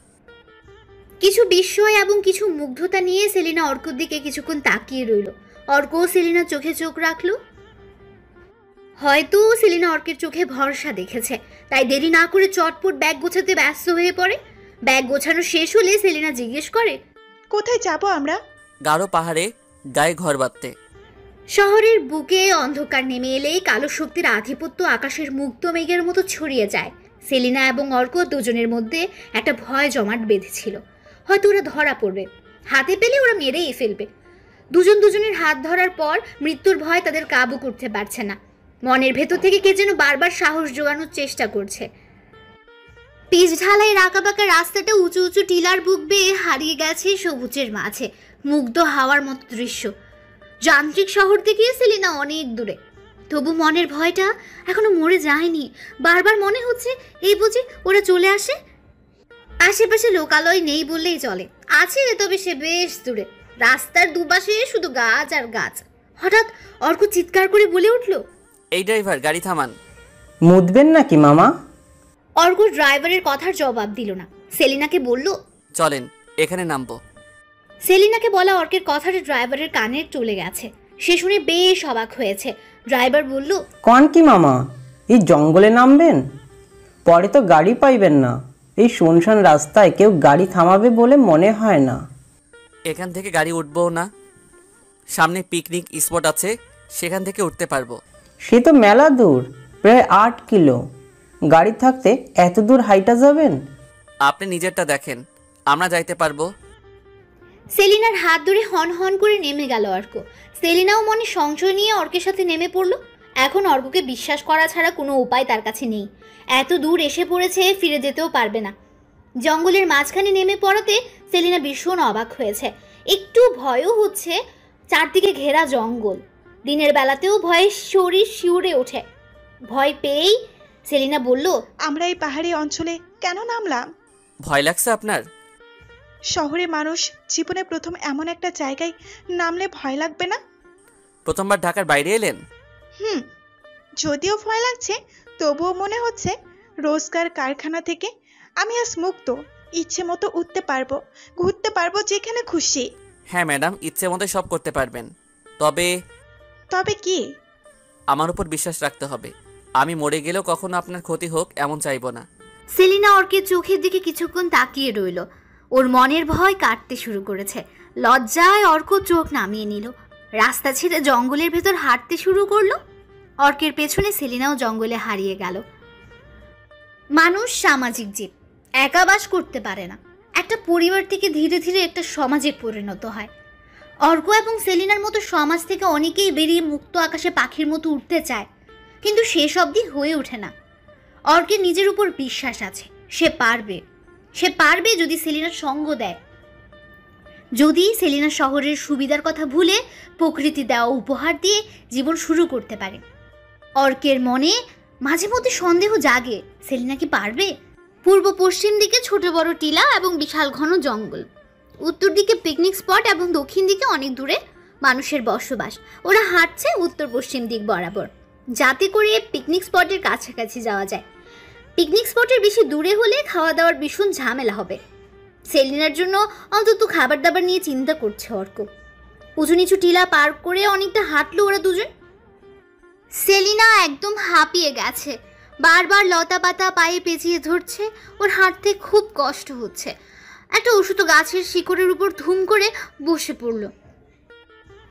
কিছু বিস্ময় এবং কিছু মুগ্ধতা নিয়ে সেলিনা অর্কর দিকে কিছুক্ষণ তাকিয়ে রইল। অর্ক সেলিনার চোখে চোখ রাখলো। হয়তো সেলিনা অর্কের চোখে ভরসা দেখেছে, তাই দেরি না করে চটপট ব্যাগ গোছাতে ব্যস্ত হয়ে পড়ে। ব্যাগ গোছানো শেষ হলে সেলিনা জিজ্ঞেস করে, কোথায় যাব আমরা? গাঢ় পাহাড়ে গায়ে ঘর বাঁধতে। শহরের বুকে অন্ধকার নেমে এলেই কালো শক্তির আধিপত্য আকাশের মুক্ত মেঘের মতো ছড়িয়ে যায়। সেলিনা এবং অর্ক দুজনের মধ্যে একটা ভয় জমাট বেঁধেছিল, হয়তো ওরা ধরা পড়বে, হাতে পেলে ওরা মেরেই ফেলবে। দুজন দুজনের হাত ধরার পর মৃত্যুর ভয় তাদের কাবু করতে পারছে না। মনের ভেতর থেকে কে যেন বারবার সাহস জোগানোর চেষ্টা করছে। পিচ ঢালাইয়ের আঁকাবাঁকা রাস্তাটা উঁচু উঁচু টিলার বুক বেয়ে হারিয়ে গেছে সবুজের মাঝে, মুগ্ধ হাওয়ার মতো দৃশ্য। যান্ত্রিক শহর থেকে সেলিনা অনেক দূরে, তবু মনের ভয়টা এখনো মরে যায়নি। বারবার মনে হচ্ছে এই বুঝি ওরা চলে আসে। আশেপাশে লোকালয় নেই বললেই চলে, আছে তবে সে বেশ দূরে। রাস্তার দুপাশে শুধু গাছ আর গাছ। হঠাৎ অর্ক চিৎকার করে বলে উঠল, এই ড্রাইভার, গাড়ি থামান। মুদবেন নাকি মামা? অর্ক ড্রাইভারের কথার জবাব দিল না, সেলিনাকে বলল, চলেন এখানে নামবো। সেলিনাকে বলা অর্কের কথাটা ড্রাইভারের কানে চলে গেছে। সে শুনে বেশ অবাক হয়েছে। ড্রাইভার বলল, কন কি মামা, এই জঙ্গলে নামবেন? পরে তো গাড়ি পাইবেন না। এই শুনশান রাস্তায় কেউ গাড়ি থামাবে বলে মনে হয় না। এখান থেকে গাড়ি উঠবো না, সামনে পিকনিক স্পট আছে, সেখান থেকে উঠতে পারবো। সে তো মেলা দূর, প্রায় 8 কিলো। গাড়ি থাকতে এত দূর হাইটা যাবেন? আপনি নিজেরটা দেখেন, আমরা যাইতে পারবো। সেলিনার হাত ধরে হন হন করে নেমে গেল অর্ক। সেলিনাও মনে সংশয় নিয়ে অর্কের সাথে নেমে পড়ল। এখন অর্ককে বিশ্বাস করা ছাড়া কোনো উপায় তার কাছে নেই। এত দূর এসে পড়েছে, ফিরে যেতেও পারবে না। জঙ্গলের মাঝখানে নেমে পড়াতে সেলিনা ভীষণ অবাক হয়েছে, একটু ভয়ও হচ্ছে। চারদিকে ঘেরা জঙ্গল, দিনের বেলাতেও ভয়ে শরীর শিউরে ওঠে। ভয় পেয়েই সেলিনা বলল, আমরা এই পাহাড়ি অঞ্চলে কেন নামলাম? ভয় লাগছে আপনার? শহরে মানুষ জীবনে প্রথম এমন একটা জায়গায় নামলে ভয় লাগবে না? প্রথমবার ঢাকার বাইরে এলেন? যদিও ভয় লাগছে, তবুও মনে হচ্ছে রোজগার কারখানা থেকে আমি আজ মুক্ত। ইচ্ছে মতো উঠতে পারবো, ঘুরতে পারবো যেখানে খুশি। হ্যাঁ ম্যাডাম, ইচ্ছে মতো সব করতে পারবেন। তবে কি? আমার উপর বিশ্বাস রাখতে হবে। আমি মরে গেলেও কখনো আপনার ক্ষতি হোক এমন চাইবো না। সেলিনা অর্কের চোখের দিকে কিছুক্ষণ তাকিয়ে রইল। ওর মনের ভয় কাটতে শুরু করেছে। লজ্জায় অর্ক চোখ নামিয়ে নিল। রাস্তা ছেড়ে জঙ্গলের ভেতর হাঁটতে শুরু করলো। অর্কের পেছনে সেলিনাও জঙ্গলে হারিয়ে গেল। মানুষ সামাজিক জীব, একা বাস করতে পারে না। একটা পরিবার থেকে ধীরে ধীরে একটা সমাজে পরিণত হয়। অর্ক এবং সেলিনার মতো সমাজ থেকে অনেকেই বেরিয়ে মুক্ত আকাশে পাখির মতো উঠতে চায়, কিন্তু শেষ অবধি হয়ে ওঠে না। অর্কের নিজের উপর বিশ্বাস আছে, সে পারবে যদি সেলিনার সঙ্গ দেয়, যদি সেলিনা শহরের সুবিধার কথা ভুলে প্রকৃতি দেওয়া উপহার দিয়ে জীবন শুরু করতে পারে। অর্কের মনে মাঝে মধ্যে সন্দেহ জাগে, সেলিনা কি পারবে? পূর্ব পশ্চিম দিকে ছোট বড় টিলা এবং বিশাল ঘন জঙ্গল, উত্তর দিকে পিকনিক স্পট এবং দক্ষিণ দিকে অনেক দূরে মানুষের বসবাস। ওরা হাঁটছে উত্তর পশ্চিম দিক বরাবর, যাতে করে পিকনিক স্পটের কাছাকাছি যাওয়া যায়। পিকনিক স্পটের বেশি দূরে হলে খাওয়া দাওয়ার ভীষণ ঝামেলা হবে। সেলিনার জন্য অন্তত খাবার দাবার নিয়ে চিন্তা করছে অর্ক। উঁচু নিচু টিলা পার করে অনেকটা হাঁটলো ওরা দুজন। সেলিনা একদম হাঁপিয়ে গেছে, বারবার লতা পাতা পায়ে পেঁচিয়ে ধরছে, ওর হাঁটতে খুব কষ্ট হচ্ছে। একটা উষুত গাছের শিকড়ের উপর ধুম করে বসে পড়ল।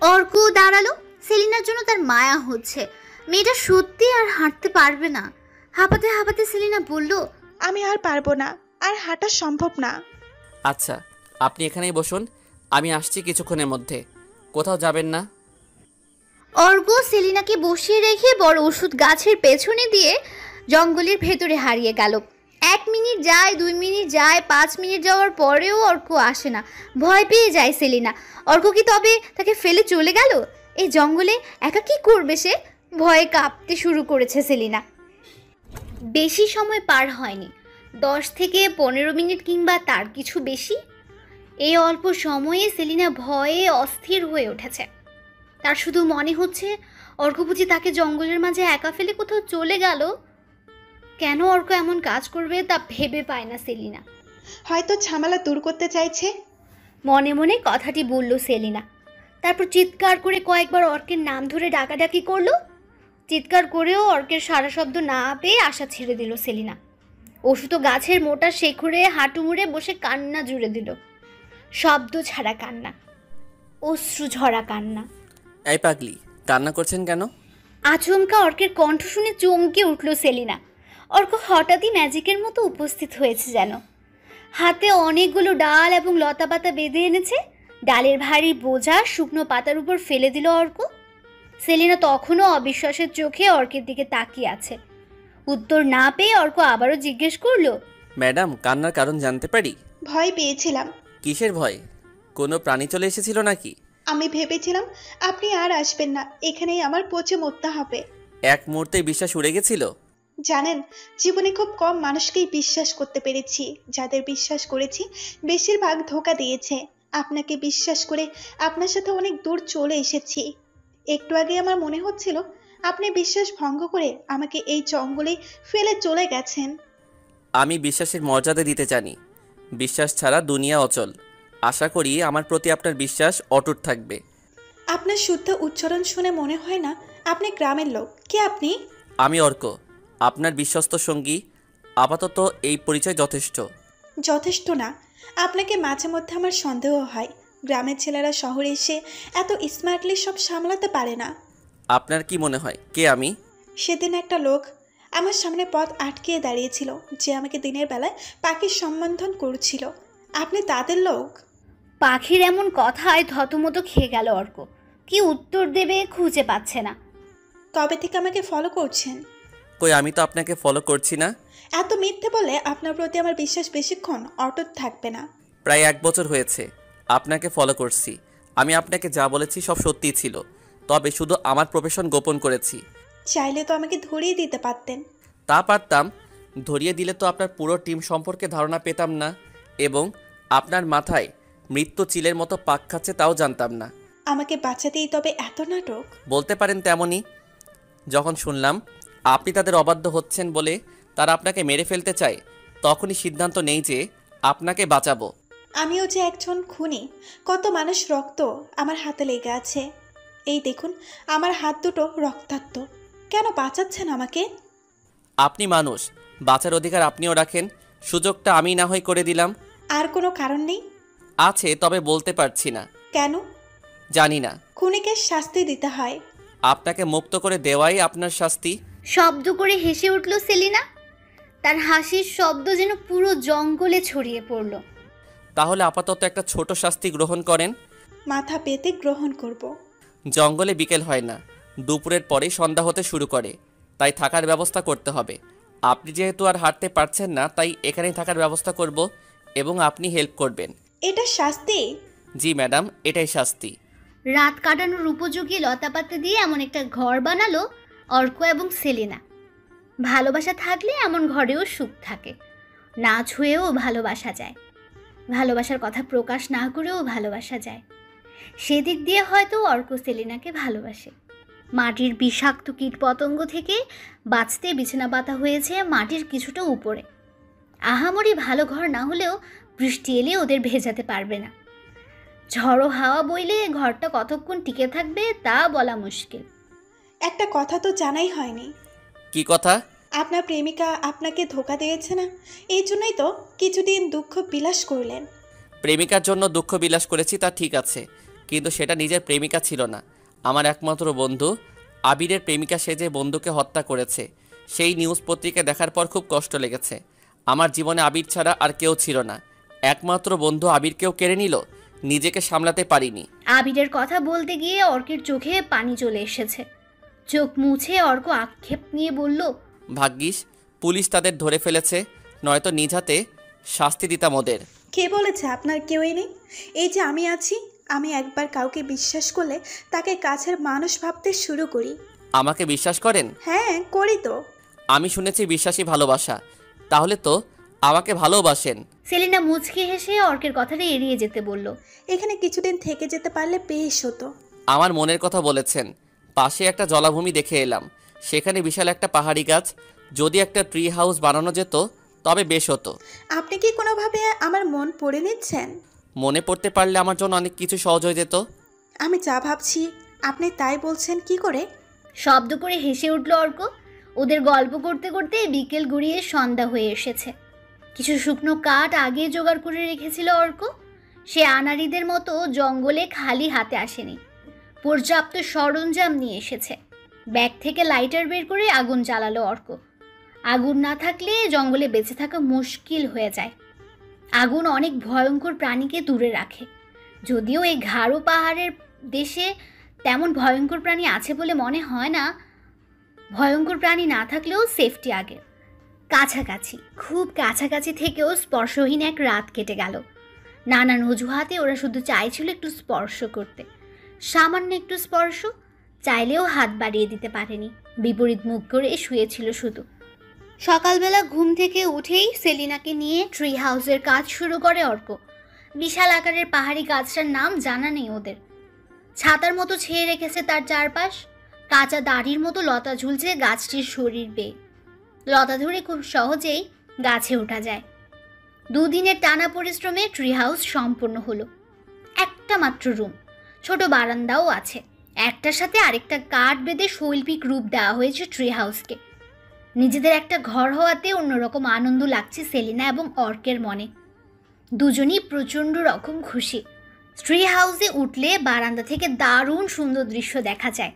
অর্ক দাঁড়ালো, সেলিনার জন্য তার মায়া হচ্ছে। মেয়েটা সত্যি আর হাঁটতে পারবে না। হাঁপাতে হাঁপাতে সেলিনা বলল, আমি আর পারবো না, আর হাঁটা সম্ভব না। আচ্ছা, আপনি এখানেই বসুন, আমি আসছি কিছুক্ষণের মধ্যে। কোথাও যাবেন না? অর্ক সেলিনাকে বসিয়ে রেখে বড় ওষুধ গাছের পেছনে দিয়ে জঙ্গলের ভেতরে হারিয়ে গেল। 1 মিনিট যায়, 2 মিনিট যায়, 5 মিনিট যাওয়ার পরেও অর্ক আসে না। ভয় পেয়ে যায় সেলিনা। অর্ক কি তবে তাকে ফেলে চলে গেল? এই জঙ্গলে একা কি করবে সে? ভয়ে কাঁপতে শুরু করেছে সেলিনা। বেশি সময় পার হয়নি, 10 থেকে 15 মিনিট কিংবা তার কিছু বেশি। এই অল্প সময়ে সেলিনা ভয়ে অস্থির হয়ে উঠেছে। তার শুধু মনে হচ্ছে অর্ক বুঝি তাকে জঙ্গলের মাঝে একা ফেলে কোথাও চলে গেল। কেন অর্ক এমন কাজ করবে তা ভেবে পায় না সেলিনা। হয়তো ঝামেলা দূর করতে চাইছে। মনে মনে কথাটি বলল সেলিনা। তারপর চিৎকার করে কয়েকবার অর্কের নাম ধরে ডাকাডাকি করলো। চিৎকার করেও অর্কের সারা শব্দ না পেয়ে আশা ছেড়ে দিল সেলিনা। ওষুধ গাছের মোটা শেখরে হাঁটু মুড়ে বসে কান্না জুড়ে দিল। শব্দ ছাড়া কান্না, অশ্রু ঝরা কান্না। এই পাগলি, কান্না করছেন কেন? আচমকা অর্কের কণ্ঠ শুনে চমকে উঠল সেলিনা। অর্ক হঠাৎই ম্যাজিকের মতো উপস্থিত হয়েছে যেন। হাতে অনেকগুলো ডাল এবং লতা পাতা বেঁধে এনেছে। ডালের ভারী বোঝা শুকনো পাতার উপর ফেলে দিল অর্ক। সেলিনা তখনও অবিশ্বাসের চোখে অর্কের দিকে তাকিয়ে আছে। উত্তর না পেয়ে অর্ক আবারও জিজ্ঞেস করলো, ম্যাডাম, কান্নার কারণ জানতে পারি? ভয় পেয়েছিলাম। কিসের ভয়? কোনো প্রাণী চলে এসেছিল নাকি? আমি ভেবেছিলাম আপনি আর আসবেন না, এখানেই আমার পচে মরতে হবে। এক মুহূর্তেই বিশ্বাস উড়ে গেছিল। জানেন, জীবনে খুব কম মানুষকেই বিশ্বাস করতে পেরেছি। যাদের বিশ্বাস করেছি বেশিরভাগ ধোঁকা দিয়েছে। আপনাকে বিশ্বাস করে আপনার সাথে অনেক দূর চলে এসেছি। একটু আগে আমার মনে হচ্ছিল আপনি বিশ্বাস ভঙ্গ করে আমাকে এই জঙ্গলে ফেলে চলে গেছেন। আমি বিশ্বাসের মর্যাদা দিতে জানি। বিশ্বাস ছাড়া দুনিয়া অচল। আশা করি আমার প্রতি আপনার বিশ্বাস অটুট থাকবে। আপনার শুদ্ধ উচ্চারণ শুনে মনে হয় না আপনি গ্রামের লোক। কে আপনি? আমি অর্ক, আপনার বিশ্বস্ত সঙ্গী। আপাতত এই পরিচয় যথেষ্ট। যথেষ্ট না, আপনাকে মাঝে মধ্যে আমার সন্দেহ হয়। গ্রামের ছেলেরা শহরে এসে এত স্মার্টলি সব সামলাতে পারে না। আপনার কি মনে হয় কে আমি? সেদিন একটা লোক আমার সামনে পথ আটকিয়ে দাঁড়িয়েছিল, যে আমাকে দিনের বেলায় পাখির সম্বোধন করছিল। আপনি তাদের লোক? পাখির এমন কথায় থতমত খেয়ে গেল অর্ক। কি উত্তর দেবে খুঁজে পাচ্ছে না। কবে থেকে আমাকে ফলো করছেন? কই, আমি তো আপনাকে ফলো করছি না। এত মিথ্যে বলে আপনার প্রতি আমার বিশ্বাস বেশিক্ষণ অটুট থাকবে না। প্রায় 1 বছর হয়েছে আপনাকে ফলো করছি। আমি আপনাকে যা বলেছি সব সত্যিই ছিল, তবে শুধু আমার প্রফেশন গোপন করেছি। চাইলে তো আমাকে ধরিয়ে দিতে পারতেন। তা পারতাম, ধরিয়ে দিলে তো আপনার পুরো টিম সম্পর্কে ধারণা পেতাম না, এবং আপনার মাথায় মৃত্যু চিলের মতো পাক খাচ্ছে তাও জানতাম না। আমাকে বাঁচাতেই তবে এত নাটক? বলতে পারেন তেমনই। যখন শুনলাম আপনি তাদের অবাধ্য হচ্ছেন বলে তারা আপনাকে মেরে ফেলতে চায়, তখনই সিদ্ধান্ত নেই যে আপনাকে বাঁচাবো। আমিও যে একজন খুনি। কত মানুষ রক্ত আমার হাতে লেগে আছে। এই দেখুন, আমার হাত দুটো রক্তাক্ত। কেন বাঁচাচ্ছেন আমাকে? আপনি মানুষ, বাঁচার অধিকার আপনিও রাখেন। সুযোগটা আমি না হয় করে দিলাম। আর কোনো কারণ নেই? আছে, তবে বলতে পারছি না। কেন? জানি না। খুনিকে শাস্তি দিতে হয়। আপনাকে মুক্ত করে দেওয়াই আপনার শাস্তি। শব্দ করে হেসে উঠল সেলিনা। তার হাসির শব্দ যেন পুরো জঙ্গলে ছড়িয়ে পড়ল। তাহলে আপাতত একটা ছোট শাস্তি গ্রহণ করেন। মাথা পেতে গ্রহণ করব। জঙ্গলে বিকেল হয় না, দুপুরের পরেই সন্ধ্যা হতে শুরু করে, তাই থাকার ব্যবস্থা করতে হবে। আপনি যেহেতু আর হাঁটতে পারছেন না, তাই এখানেই থাকার ব্যবস্থা করব এবং আপনি হেল্প করবেন। এটা শাস্তি? জি ম্যাডাম, এটাই শাস্তি। রাত কাটানোর উপযোগী লতাপাতা দিয়ে এমন একটা ঘর বানালো অর্ক এবং সেলিনা। ভালোবাসা থাকলে এমন ঘরেও সুখ থাকে, না ছুঁয়েও ভালোবাসা যায়, ভালোবাসার কথা প্রকাশ না করেও ভালোবাসা যায়। সেদিক দিয়ে হয়তো অর্ক সেলিনাকে ভালোবাসে। মাটির বিষাক্ত কীটপতঙ্গ থেকে বাঁচতে বিছানা পাতা হয়েছে মাটির কিছুটা উপরে। আহামরি ভালো ঘর না হলেও বৃষ্টি এলে ওদের ভেজাতে পারবে না। ঝড়ো হাওয়া বইলে ঘরটা কতক্ষণ টিকে থাকবে তা বলা মুশকিল। একটা কথা তো জানাই হয়নি। কি কথা? আপনার প্রেমিকা আপনাকে ধোঁকা দিয়েছে না, এই জন্যই তো কিছুদিন দুঃখ বিলাস করলেন। প্রেমিকার জন্য দুঃখ বিলাস করেছি তা ঠিক আছে, কিন্তু সেটা নিজের প্রেমিকা ছিল না, আমার একমাত্র বন্ধু। আবিরের প্রেমিকা সে যে বন্ধুকে হত্যা করেছে, সেই নিউজ পত্রিকা দেখার পর খুব কষ্ট লেগেছে। আমার জীবনে আবির ছাড়া আর কেউ ছিল না, একমাত্র বন্ধু আবিরকেও কেড়ে নিল, নিজেকে সামলাতে পারিনি। আবিরের কথা বলতে গিয়ে অর্কের চোখে পানি চলে এসেছে। চোখ মুছে অর্ক আক্ষেপ নিয়ে বলল, ভাগ্যিস পুলিশ তাদের ধরে ফেলেছে, নয়তো নিজ হাতে শাস্তি দিতাম ওদের। কে বলেছে আপনার কেউই নেই? এই যে আমি আছি, আমি একবার কাউকে বিশ্বাস করলে তাকে কাছের মানুষ ভাবতে শুরু করি। আমাকে বিশ্বাস করেন? হ্যাঁ করি তো। আমি শুনেছি বিশ্বাসী ভালোবাসা, তাহলে তো আমাকে ভালোবাসেন। সেলিনা মুচকি হেসে অর্কের কথাটা এড়িয়ে যেতে বলল, এখানে কিছুদিন থেকে যেতে পারলে বেশ হতো। আমার মনের কথা বলেছেন। পাশে একটা জলাভূমি দেখে এলাম, সেখানে বিশাল একটা পাহাড়ি গাছ, যদি একটা ট্রি হাউস বানানো যেত তবে বেশ হতো। আপনি কি কোনোভাবে আমার মন পড়ে নিচ্ছেন? মনে পড়তে পারলে আমার জন্য অনেক কিছু সহজ হয়ে যেত। আমি যা ভাবছি আপনি তাই বলছেন কি করে? শব্দ করে হেসে উঠল অর্ক। ওদের গল্প করতে করতে বিকেল গড়িয়ে সন্ধ্যা হয়ে এসেছে। কিছু শুকনো কাঠ আগে জোগাড় করে রেখেছিল অর্ক। সে আনাড়িদের মতো জঙ্গলে খালি হাতে আসেনি, পর্যাপ্ত সরঞ্জাম নিয়ে এসেছে। ব্যাগ থেকে লাইটার বের করে আগুন জ্বালালো অর্ক। আগুন না থাকলে জঙ্গলে বেঁচে থাকা মুশকিল হয়ে যায়। আগুন অনেক ভয়ঙ্কর প্রাণীকে দূরে রাখে, যদিও এই গাঢ় পাহাড়ের দেশে তেমন ভয়ঙ্কর প্রাণী আছে বলে মনে হয় না। ভয়ঙ্কর প্রাণী না থাকলেও সেফটি আগে। কাছাকাছি, খুব কাছাকাছি থেকেও স্পর্শহীন এক রাত কেটে গেল। নানান অজুহাতে ওরা শুধু চাইছিল একটু স্পর্শ করতে, সামান্য একটু স্পর্শ। চাইলেও হাত বাড়িয়ে দিতে পারেনি, বিপরীত মুখ করে শুয়েছিল শুধু। সকালবেলা ঘুম থেকে উঠেই সেলিনাকে নিয়ে ট্রি হাউসের কাজ শুরু করে অর্ক। বিশাল আকারের পাহাড়ি গাছটার নাম জানা নেই ওদের। ছাতার মতো ছেয়ে রেখেছে তার চারপাশ। কাঁচা দাড়ির মতো লতা ঝুলছে গাছটির শরীর বেয়ে। লতা ধরে খুব সহজেই গাছে ওঠা যায়। দুদিনের টানা পরিশ্রমে ট্রি হাউস সম্পূর্ণ হলো। একটা মাত্র রুম, ছোট বারান্দাও আছে। একটার সাথে আরেকটা কাঠ বেঁধে শৈল্পিক রূপ দেওয়া হয়েছে ট্রি হাউসকে। নিজেদের একটা ঘর হওয়াতে অন্যরকম আনন্দ লাগছে সেলিনা এবং অর্কের মনে। দুজনই প্রচণ্ড রকম খুশি। ট্রি হাউসে উঠলে বারান্দা থেকে দারুণ সুন্দর দৃশ্য দেখা যায়।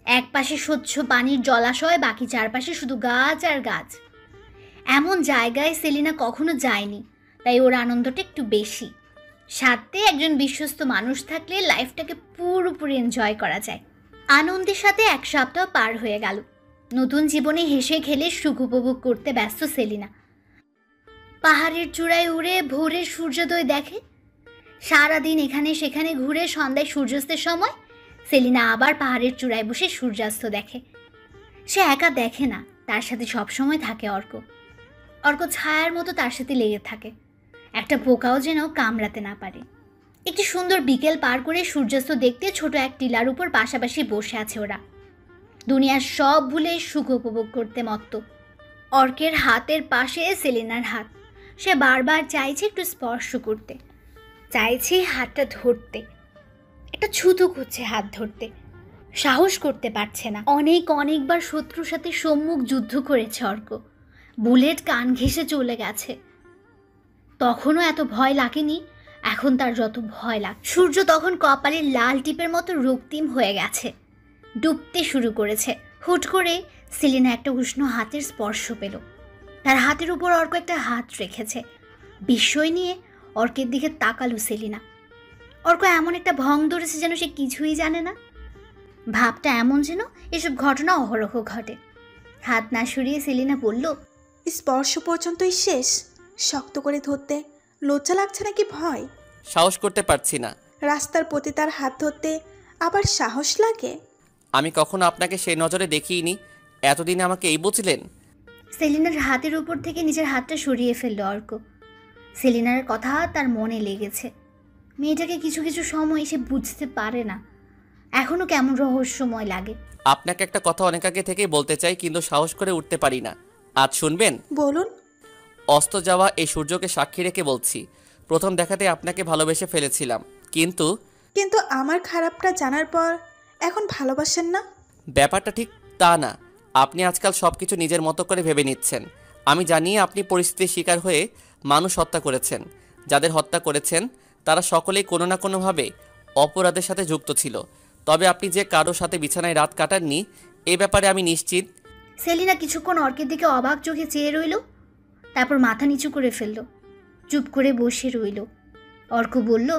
এক পাশে স্বচ্ছ পানির জলাশয়, বাকি চারপাশে শুধু গাছ আর গাছ। এমন জায়গায় সেলিনা কখনো যায়নি, তাই ওর আনন্দটা একটু বেশি। সাথে একজন বিশ্বস্ত মানুষ থাকলে লাইফটাকে পুরোপুরি এনজয় করা যায়। আনন্দের সাথে এক সপ্তাহ পার হয়ে গেল। নতুন জীবনে হেসে খেলে সুখ উপভোগ করতে ব্যস্ত সেলিনা। পাহাড়ের চূড়ায় উড়ে ভোরের সূর্যোদয় দেখে। সারাদিন এখানে সেখানে ঘুরে সন্ধ্যায় সূর্যাস্তের সময় সেলিনা আবার পাহাড়ের চূড়ায় বসে সূর্যাস্ত দেখে। সে একা দেখে না, তার সাথে সবসময় থাকে অর্ক। অর্ক ছায়ার মতো তার সাথে লেগে থাকে, একটা পোকাও যেন কামড়াতে না পারে। একটি সুন্দর বিকেল পার করে সূর্যাস্ত দেখতে ছোট এক টিলার উপর পাশাপাশি বসে আছে ওরা। দুনিয়ার সব ভুলে সুখ উপভোগ করতে মত্ত। অর্কের হাতের পাশে সেলিনার হাত। সে বারবার চাইছে একটু স্পর্শ করতে, চাইছে হাতটা ধরতে, একটা ছুতো করছে হাত ধরতে, সাহস করতে পারছে না। অনেকবার শত্রুর সাথে সম্মুখ যুদ্ধ করেছে অর্ক। বুলেট কান ঘেঁষে চলে গেছে। তখনও এত ভয় লাগেনি, এখন তার যত ভয় লাগ। সূর্য তখন কপালের লাল টিপের মতো রক্তিম হয়ে গেছে। ডুবতে শুরু করেছে। হুট করে সেলিনা একটা উষ্ণ হাতের স্পর্শ পেল। তার হাতের উপর অর্ক একটা হাত রেখেছে। বিস্ময় নিয়ে অর্কের দিকে তাকালো সেলিনা। অর্ক এমন একটা ভং ধরেছে যেন সে কিছুই জানে না। ভাবটা এমন যেন এসব ঘটনা অহরহ ঘটে। হাত না সরিয়ে সেলিনা বলল, স্পর্শ পর্যন্তই শেষ? শক্ত করে ধরতে লজ্জা লাগছে নাকি ভয়? সাহস করতে পারছি না। রাস্তার প্রতি তার হাত ধরতে আবার সাহস লাগে? আমি কখনো আপনাকে সেই নজরে দেখিনি। এতদিনে আমাকে এই বুঝলেন? সেলিনার হাতের উপর থেকে নিজের হাতটা সরিয়ে ফেলল অর্ক। সেলিনার কথা তার মনে লেগেছে। মেয়েটাকে কিছু কিছু সময় সে বুঝতে পারে না, এখনো কেমন রহস্যময় লাগে। আপনাকে একটা কথা অনেক আগে থেকেই বলতে চাই, কিন্তু সাহস করে উঠতে পারি না। আজ শুনবেন? বলুন। অস্ত যাওয়া এই সূর্যকে সাক্ষী রেখে বলছি, প্রথম দেখাতে আপনাকে ভালোবেসে ফেলেছিলাম, কিন্তু কিন্তু আমার খারাপটা জানার পর এখন ভালোবাসেন না? ব্যাপারটা ঠিক তা না। আপনি আজকাল সব কিছু নিজের মতো করে ভেবে নিচ্ছেন। আমি জানি আপনি পরিস্থিতির শিকার হয়ে মানুষ হত্যা করেছেন। যাদের হত্যা করেছেন তারা সকলেই কোনো না কোনোভাবে অপরাধের সাথে যুক্ত ছিল। তবে আপনি যে কারো সাথে বিছানায় রাত কাটাননি এ ব্যাপারে আমি নিশ্চিত। সেলিনা কিছুক্ষণ অর্কের দিকে অবাক চোখে চেয়ে রইল, তারপর মাথা নিচু করে ফেলল। চুপ করে বসে রইল। অর্ক বলল,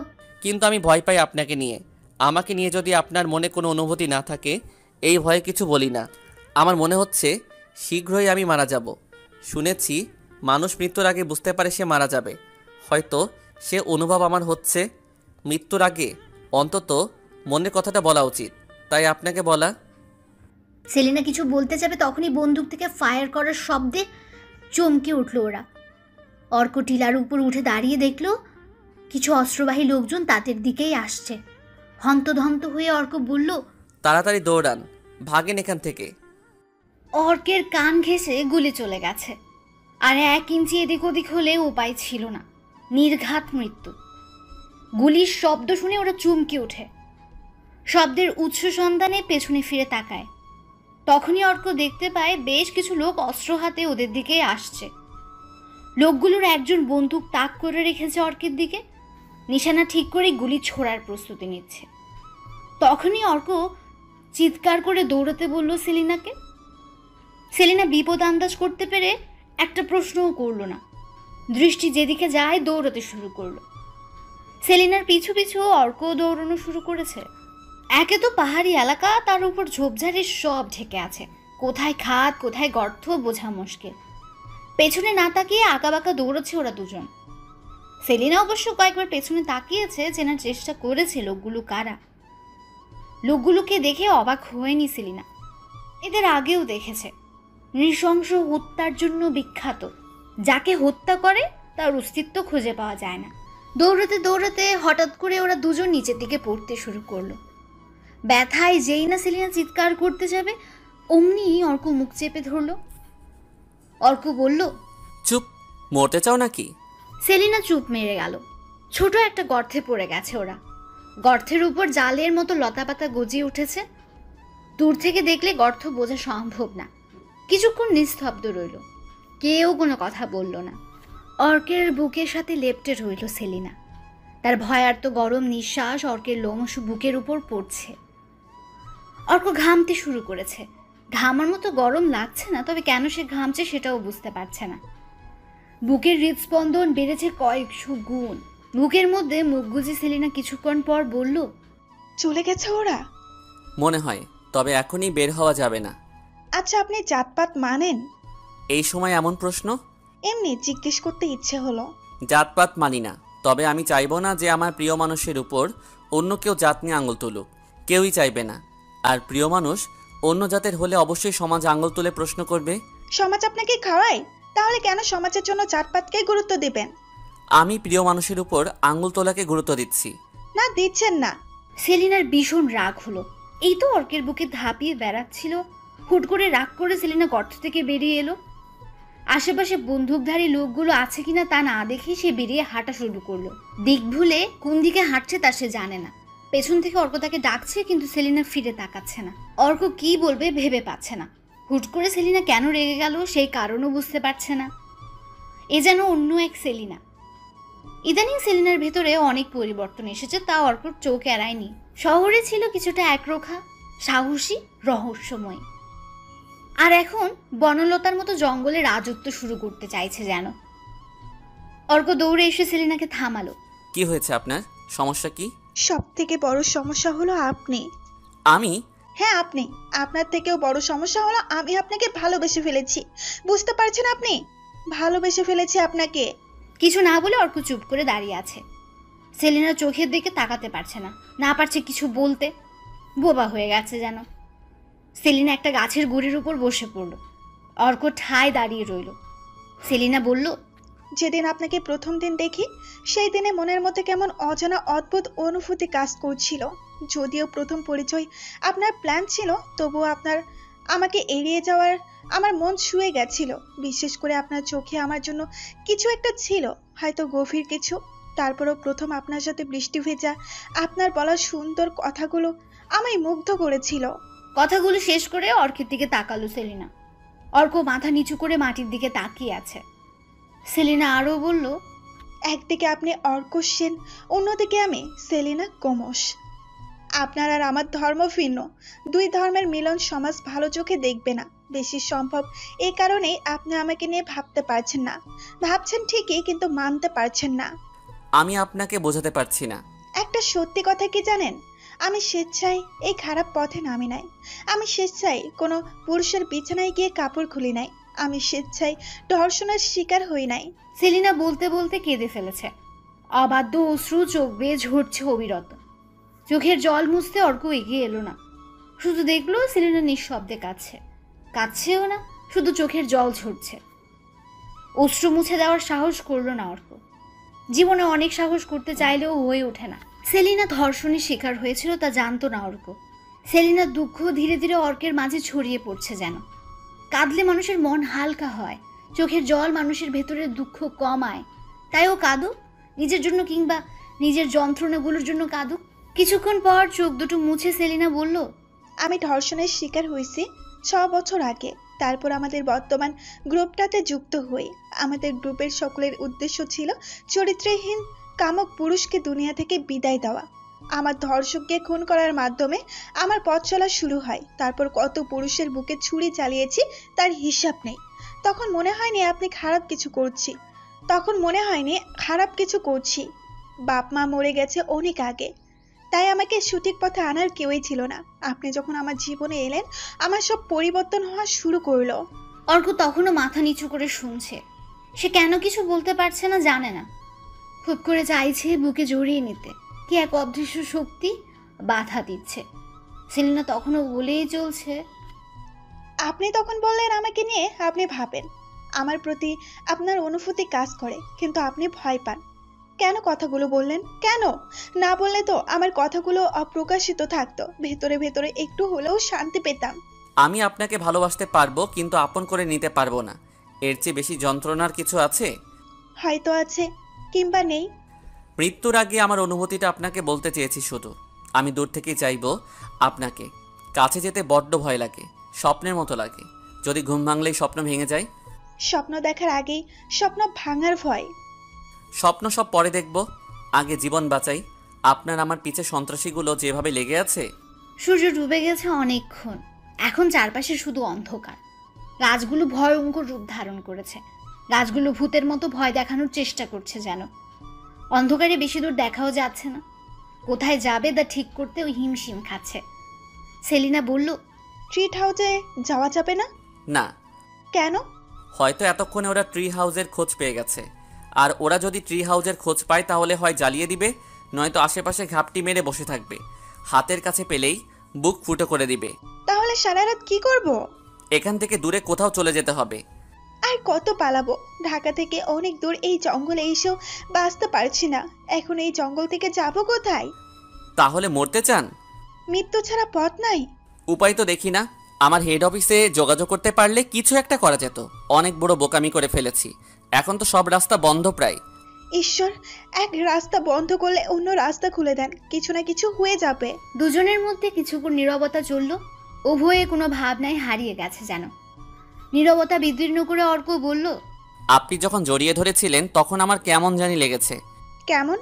কিন্তু আমি ভয় পাই আপনাকে নিয়ে। আমাকে নিয়ে যদি আপনার মনে কোনো অনুভূতি না থাকে, এই ভয়ে কিছু বলি না। আমার মনে হচ্ছে শীঘ্রই আমি মারা যাব। শুনেছি মানুষ মৃত্যুর আগে বুঝতে পারে সে মারা যাবে। হয়তো সে অনুভব আমার হচ্ছে। মৃত্যুর আগে অন্তত মনের কথাটা বলা উচিত, তাই আপনাকে বলা। সেলিনা কিছু বলতে যাবে তখনই বন্দুক থেকে ফায়ার করার শব্দে চমকে উঠল ওরা। অর্ক টিলার উপর উঠে দাঁড়িয়ে দেখল কিছু অস্ত্রবাহী লোকজন তাদের দিকেই আসছে। হন্তদন্ত হয়ে অর্ক বলল, তাড়াতাড়ি দৌড়ান, ভাগেন এখান থেকে। অর্কের কান ঘেঁষে গুলি চলে গেছে, আর 1 ইঞ্চি এদিক ওদিক হলে উপায় ছিল না। নির্ঘাত মৃত্যু। গুলির শব্দ শুনে ওরা চমকে ওঠে। শব্দের উৎস সন্ধানে পেছনে ফিরে তাকায়। তখনই অর্ক দেখতে পায় বেশ কিছু লোক অস্ত্র হাতে ওদের দিকে আসছে। লোকগুলোর একজন বন্দুক তাক করে রেখেছে অর্কের দিকে, নিশানা ঠিক করে গুলি ছোড়ার প্রস্তুতি নিচ্ছে। তখনই অর্ক চিৎকার করে দৌড়াতে বলল সেলিনাকে। সেলিনা বিপদ আন্দাজ করতে পেরে একটা প্রশ্নও করল না। দৃষ্টি যেদিকে যায় দৌড়াতে শুরু করলো। সেলিনার পিছু পিছু অর্ক দৌড়ানো শুরু করেছে। একে তো পাহাড়ি এলাকা, তার উপর ঝোপঝাড়ি সব ঢেকে আছে। কোথায় খাদ কোথায় গর্ত বোঝা মুশকিল। পেছনে না তাকিয়ে আঁকাবাঁকা দৌড়াচ্ছে ওরা দুজন। সেলিনা অবশ্য কয়েকবার পেছনে তাকিয়েছে, চেনার চেষ্টা করেছে লোকগুলো কারা। লোকগুলোকে দেখে অবাক হয়নি সেলিনা। এদের আগেও দেখেছে। নৃশংস হত্যার জন্য বিখ্যাত। যাকে হত্যা করে তার অস্তিত্ব খুঁজে পাওয়া যায় না। দৌড়াতে দৌড়াতে হঠাৎ করে ওরা দুজন নিচের দিকে পড়তে শুরু করলো। ব্যথায় যেই না সেলিনা চিৎকার করতে যাবে অমনি অর্ক মুখ চেপে ধরল। অর্ক বলল, চুপ, মরতে চাও নাকি? সেলিনা চুপ মেরে গেল। ছোট একটা গর্তে পড়ে গেছে ওরা। গর্তের উপর জালের মতো লতাপাতা গজিয়ে উঠেছে। দূর থেকে দেখলে গর্ত বোঝা সম্ভব না। কিছুক্ষণ নিস্তব্ধ রইল, কেউ কোনো কথা বলল না। অর্কের বুকের সাথে লেপ্টে রইল সেলিনা। তার ভয়ার্ত গরম নিঃশ্বাস অর্কের লোমশ বুকের উপর পড়ছে। অর্ক ঘামতে শুরু করেছে। ঘামার মতো গরম লাগছে না, তবে কেন সে ঘামছে সেটাও বুঝতে পারছে না। বুকের হৃদস্পন্দন বেড়েছে কয়েকশো গুণ। বুকের মধ্যে মুখ গুজে সেলিনা কিছুক্ষণ পর বলল, চলে গেছে ওরা? মনে হয়, তবে এখনই বের হওয়া যাবে না। আচ্ছা, আপনি জাতপাত মানেন? এই সময় এমন প্রশ্ন? এমনি জিজ্ঞেস করতে ইচ্ছে হলো। জাতপাত মানি না, তবে আমি চাইবো না যে আমার প্রিয় মানুষের উপর অন্য কেউ জাত নিয়ে আঙুল তুলুক। কেউই চাইবে না। আর প্রিয় মানুষ অন্য জাতের হলে অবশ্যই সমাজ আঙুল তুলে প্রশ্ন করবে। সমাজ আপনাকে খাওয়ায়? তাহলে কেন সমাজের জন্য জাতপাতকে গুরুত্ব দিবেন? আমি প্রিয় মানুষের উপর আঙুল তোলাকে গুরুত্ব দিচ্ছি না, দিচ্ছেন না। সেলিনার ভীষণ রাগ হলো। এই তো অর্কের বুকে ধাপিয়ে বেড়াচ্ছিল, হুট করে রাগ করে সেলিনা গর্ত থেকে বেরিয়ে এলো। আশেপাশে বন্দুকধারী লোকগুলো আছে কিনা তা না দেখে সে বেরিয়ে হাঁটা শুরু করলো। দিক ভুলে কোন দিকে হাঁটছে তা সে জানে না। পেছন থেকে অর্ক তাকে ডাকছে, কিন্তু সেলিনা ফিরে তাকাচ্ছে না। অর্ক কি বলবে ভেবে পাচ্ছে না। হুট করে সেলিনা কেন রেগে গেল সেই কারণও বুঝতে পারছে না। এ যেন অন্য এক সেলিনা। ইদানিং সেলিনার ভেতরে অনেক পরিবর্তন এসেছে, তা অর্কর চোখ এড়ায়নি। শহরে ছিল কিছুটা একরোখা, সাহসী, রহস্যময়। আর এখন বনলতার মতো জঙ্গলে রাজত্ব শুরু করতে চাইছে যেন। অর্ক দৌড়ে এসে সেলিনাকে থামালো। কি হয়েছে আপনার? সমস্যা কি? সব থেকে বড় সমস্যা হলো আপনি। আমি? হ্যাঁ আপনি। আপনার থেকেও বড় সমস্যা হলো আমি আপনাকে ভালোবেসে ফেলেছি। বুঝতে পারছেন আপনি? ভালোবেসে ফেলেছি আপনাকে। কিছু না বলে অর্ক চুপ করে দাঁড়িয়ে আছে। সেলিনা চোখের দিকে তাকাতে পারছে না, না পারছে কিছু বলতে। বোবা হয়ে গেছে যেন। সেলিনা একটা গাছের গুড়ির উপর বসে পড়ল। অর্ক ঠায় দাঁড়িয়ে রইল। সেলিনা বলল, যেদিন আপনাকে প্রথম দিন দেখি সেই দিনে মনের মধ্যে কেমন অজানা অদ্ভুত অনুভূতি কাজ করছিল। যদিও প্রথম পরিচয় আপনার প্ল্যান ছিল, তবুও আপনার আমাকে এড়িয়ে যাওয়ার আমার মন ছুঁয়ে গেছিল। বিশেষ করে আপনার চোখে আমার জন্য কিছু একটা ছিল, হয়তো গভীর কিছু। তারপরও প্রথম আপনার সাথে বৃষ্টি ভেজা আপনার বলা সুন্দর কথাগুলো আমায় মুগ্ধ করেছিল। কথাগুলো শেষ করে অর্কের দিকে তাকালো সেলিনা। অর্ক মাথা নিচু করে মাটির দিকে তাকিয়ে আছে। সেলিনা আরও বলল, একদিকে আপনি অর্ক সেন, অন্যদিকে আমি সেলিনা গোমস। আপনার আর আমার ধর্ম ভিন্ন। দুই ধর্মের মিলন সমাজ ভালো চোখে দেখবে না। বেশি সম্ভব এই কারণেই আপনি আমাকে নিয়ে ভাবতে পারছেন না। ভাবছেন ঠিকই, কিন্তু মানতে পারছেন না। আমি আপনাকে বোঝাতে পারছি না। একটা সত্যি কথা কি জানেন? আমি স্বেচ্ছায় এই খারাপ পথে নামি নাই। আমি স্বেচ্ছায় কোনো পুরুষের বিছানায় গিয়ে কাপড় খুলি নাই। আমি স্বেচ্ছায় ধর্ষণের শিকার হই নাই। সেলিনা বলতে বলতে কেঁদে ফেলেছে। অবাধ্য অশ্রু চোখ বেয়ে ঝরছে অবিরত। চোখের জল মুছতে অর্ক এগিয়ে এলো না। শুধু দেখলো সেলিনা নিঃশব্দে কাঁদছে। কাঁদছেও না, শুধু চোখের জল ঝরছে। অশ্রু মুছে দেওয়ার সাহস করলো না অর্ক। জীবনে অনেক সাহস করতে চাইলেও হয়ে ওঠে না। সেলিনা ধর্ষণের শিকার হয়েছিল তা জানতো না অর্ক। সেলিনার দুঃখ ধীরে ধীরে অর্কের মাঝে ছড়িয়ে পড়ছে যেন। কাঁদলে মানুষের মন হালকা হয়, চোখের জল মানুষের ভেতরের দুঃখ কমায়। তাই ও কাঁদুক, নিজের জন্য কিংবা নিজের যন্ত্রণাগুলোর জন্য কাঁদুক। কিছুক্ষণ পর চোখ দুটো মুছে সেলিনা বলল, আমি ধর্ষণের শিকার হয়েছি 6 বছর আগে। তারপর আমাদের বর্তমান গ্রুপটাতে যুক্ত হই। আমাদের গ্রুপের সকলের উদ্দেশ্য ছিল চরিত্রহীন কামক পুরুষকে দুনিয়া থেকে বিদায় দেওয়া। আমার ধর্ষককে খুন করার মাধ্যমে আমার পথ চলা শুরু হয়। তারপর কত পুরুষের বুকে ছুরি চালিয়েছি তার হিসাব নেই। তখন মনে হয়নি খারাপ কিছু করছি। বাপ মা মরে গেছে অনেক আগে, তাই আমাকে সঠিক পথে আনার কেউই ছিল না। আপনি যখন আমার জীবনে এলেন, আমার সব পরিবর্তন হওয়া শুরু করলো। অর্ক তখনও মাথা নিচু করে শুনছে। সে কেন কিছু বলতে পারছে না, জানে না। খুব করে চাইছে বুকে জড়িয়ে নিতে, কি এক অদৃশ্য শক্তি বাধা দিচ্ছে। সেলিনা তখনও বলেই চলছে, আপনি তখন বললেন আমাকে নিয়ে আপনি ভাবেন, আমার প্রতি আপনার অনুভূতি কাজ করে, কিন্তু আপনি ভয় পান। কেন কথাগুলো বললেন? কেন না বললে তো আমার কথাগুলো অপ্রকাশিত থাকতো, ভেতরে ভেতরে একটু হলেও শান্তি পেতাম। আমি আপনাকে ভালোবাসতে পারবো, কিন্তু আপন করে নিতে পারবো না। এর চেয়ে বেশি যন্ত্রণার কিছু আছে? হয়তো আছে, কিংবা নেই। মৃত্যুর আগে আমার অনুভূতিটা আপনাকে বলতে চেয়েছি শুধু। আমি দূর থেকেই চাইবো আপনাকে। কাছে যেতে বড্ড ভয় লাগে, স্বপ্নের মতো লাগে। যদি ঘুম ভাঙলেই স্বপ্ন ভেঙে যায়। স্বপ্ন দেখার আগেই স্বপ্ন ভাঙার ভয়। স্বপ্ন সব পরে দেখব, আগে জীবন বাঁচাই। আপনার আমার পিছে সন্ত্রাসীগুলো যেভাবে লেগে আছে। সূর্য ডুবে গেছে অনেকক্ষণ। এখন চারপাশে শুধু অন্ধকার। গাছগুলো ভয়ঙ্কর রূপ ধারণ করেছে। গাছগুলো ভূতের মতো ভয় দেখানোর চেষ্টা করছে যেন। অন্ধকারে বেশি দূর দেখাও যাচ্ছে না। কোথায় যাবে তা ঠিক করতে ওই হিমশিম খাচ্ছে। সেলিনা বলল, ট্রিট হাউসে যাওয়া যাবে না? না। কেন? হয়তো এতক্ষণে ওরা ট্রি হাউসের খোঁজ পেয়ে গেছে। আর ওরা যদি ট্রি হাউসের খোঁজ পায় তাহলে হয় জ্বালিয়ে দিবে, নয়তো আশেপাশে ঘাপটি মেরে বসে থাকবে। হাতের কাছে পেলেই বুক ফুটো করে দিবে। তাহলে সারা রাত কি করব? এখান থেকে দূরে কোথাও চলে যেতে হবে। আর কত পালাবো? ঢাকা থেকে অনেক দূর, এই জঙ্গলে এসেও বাঁচতে পারছি না। এখন এই জঙ্গল থেকে যাব কোথায়? তাহলে মরতে চান? মৃত্যু ছাড়া পথ নাই। উপায় তো দেখি না। আমার হেড অফিসে যোগাযোগ করতে পারলে কিছু একটা করা যেত। অনেক বড় বোকামি করে ফেলেছি। এখন তো সব রাস্তা বন্ধ প্রায়। ঈশ্বর, এক রাস্তা বন্ধ করলে অন্য রাস্তা খুলে দেন, কিছু না কিছু হয়ে যাবে। দুজনের মধ্যে কিছুক্ষণ নীরবতা চলল। উভয়ে কোনো ভাবনায় হারিয়ে গেছে যেন। নীরবতা বিদীর্ণ করে অর্ক বলল, আপনি যখন জড়িয়ে ধরেছিলেন তখন আমার কেমন জানি লেগেছে। কেমন?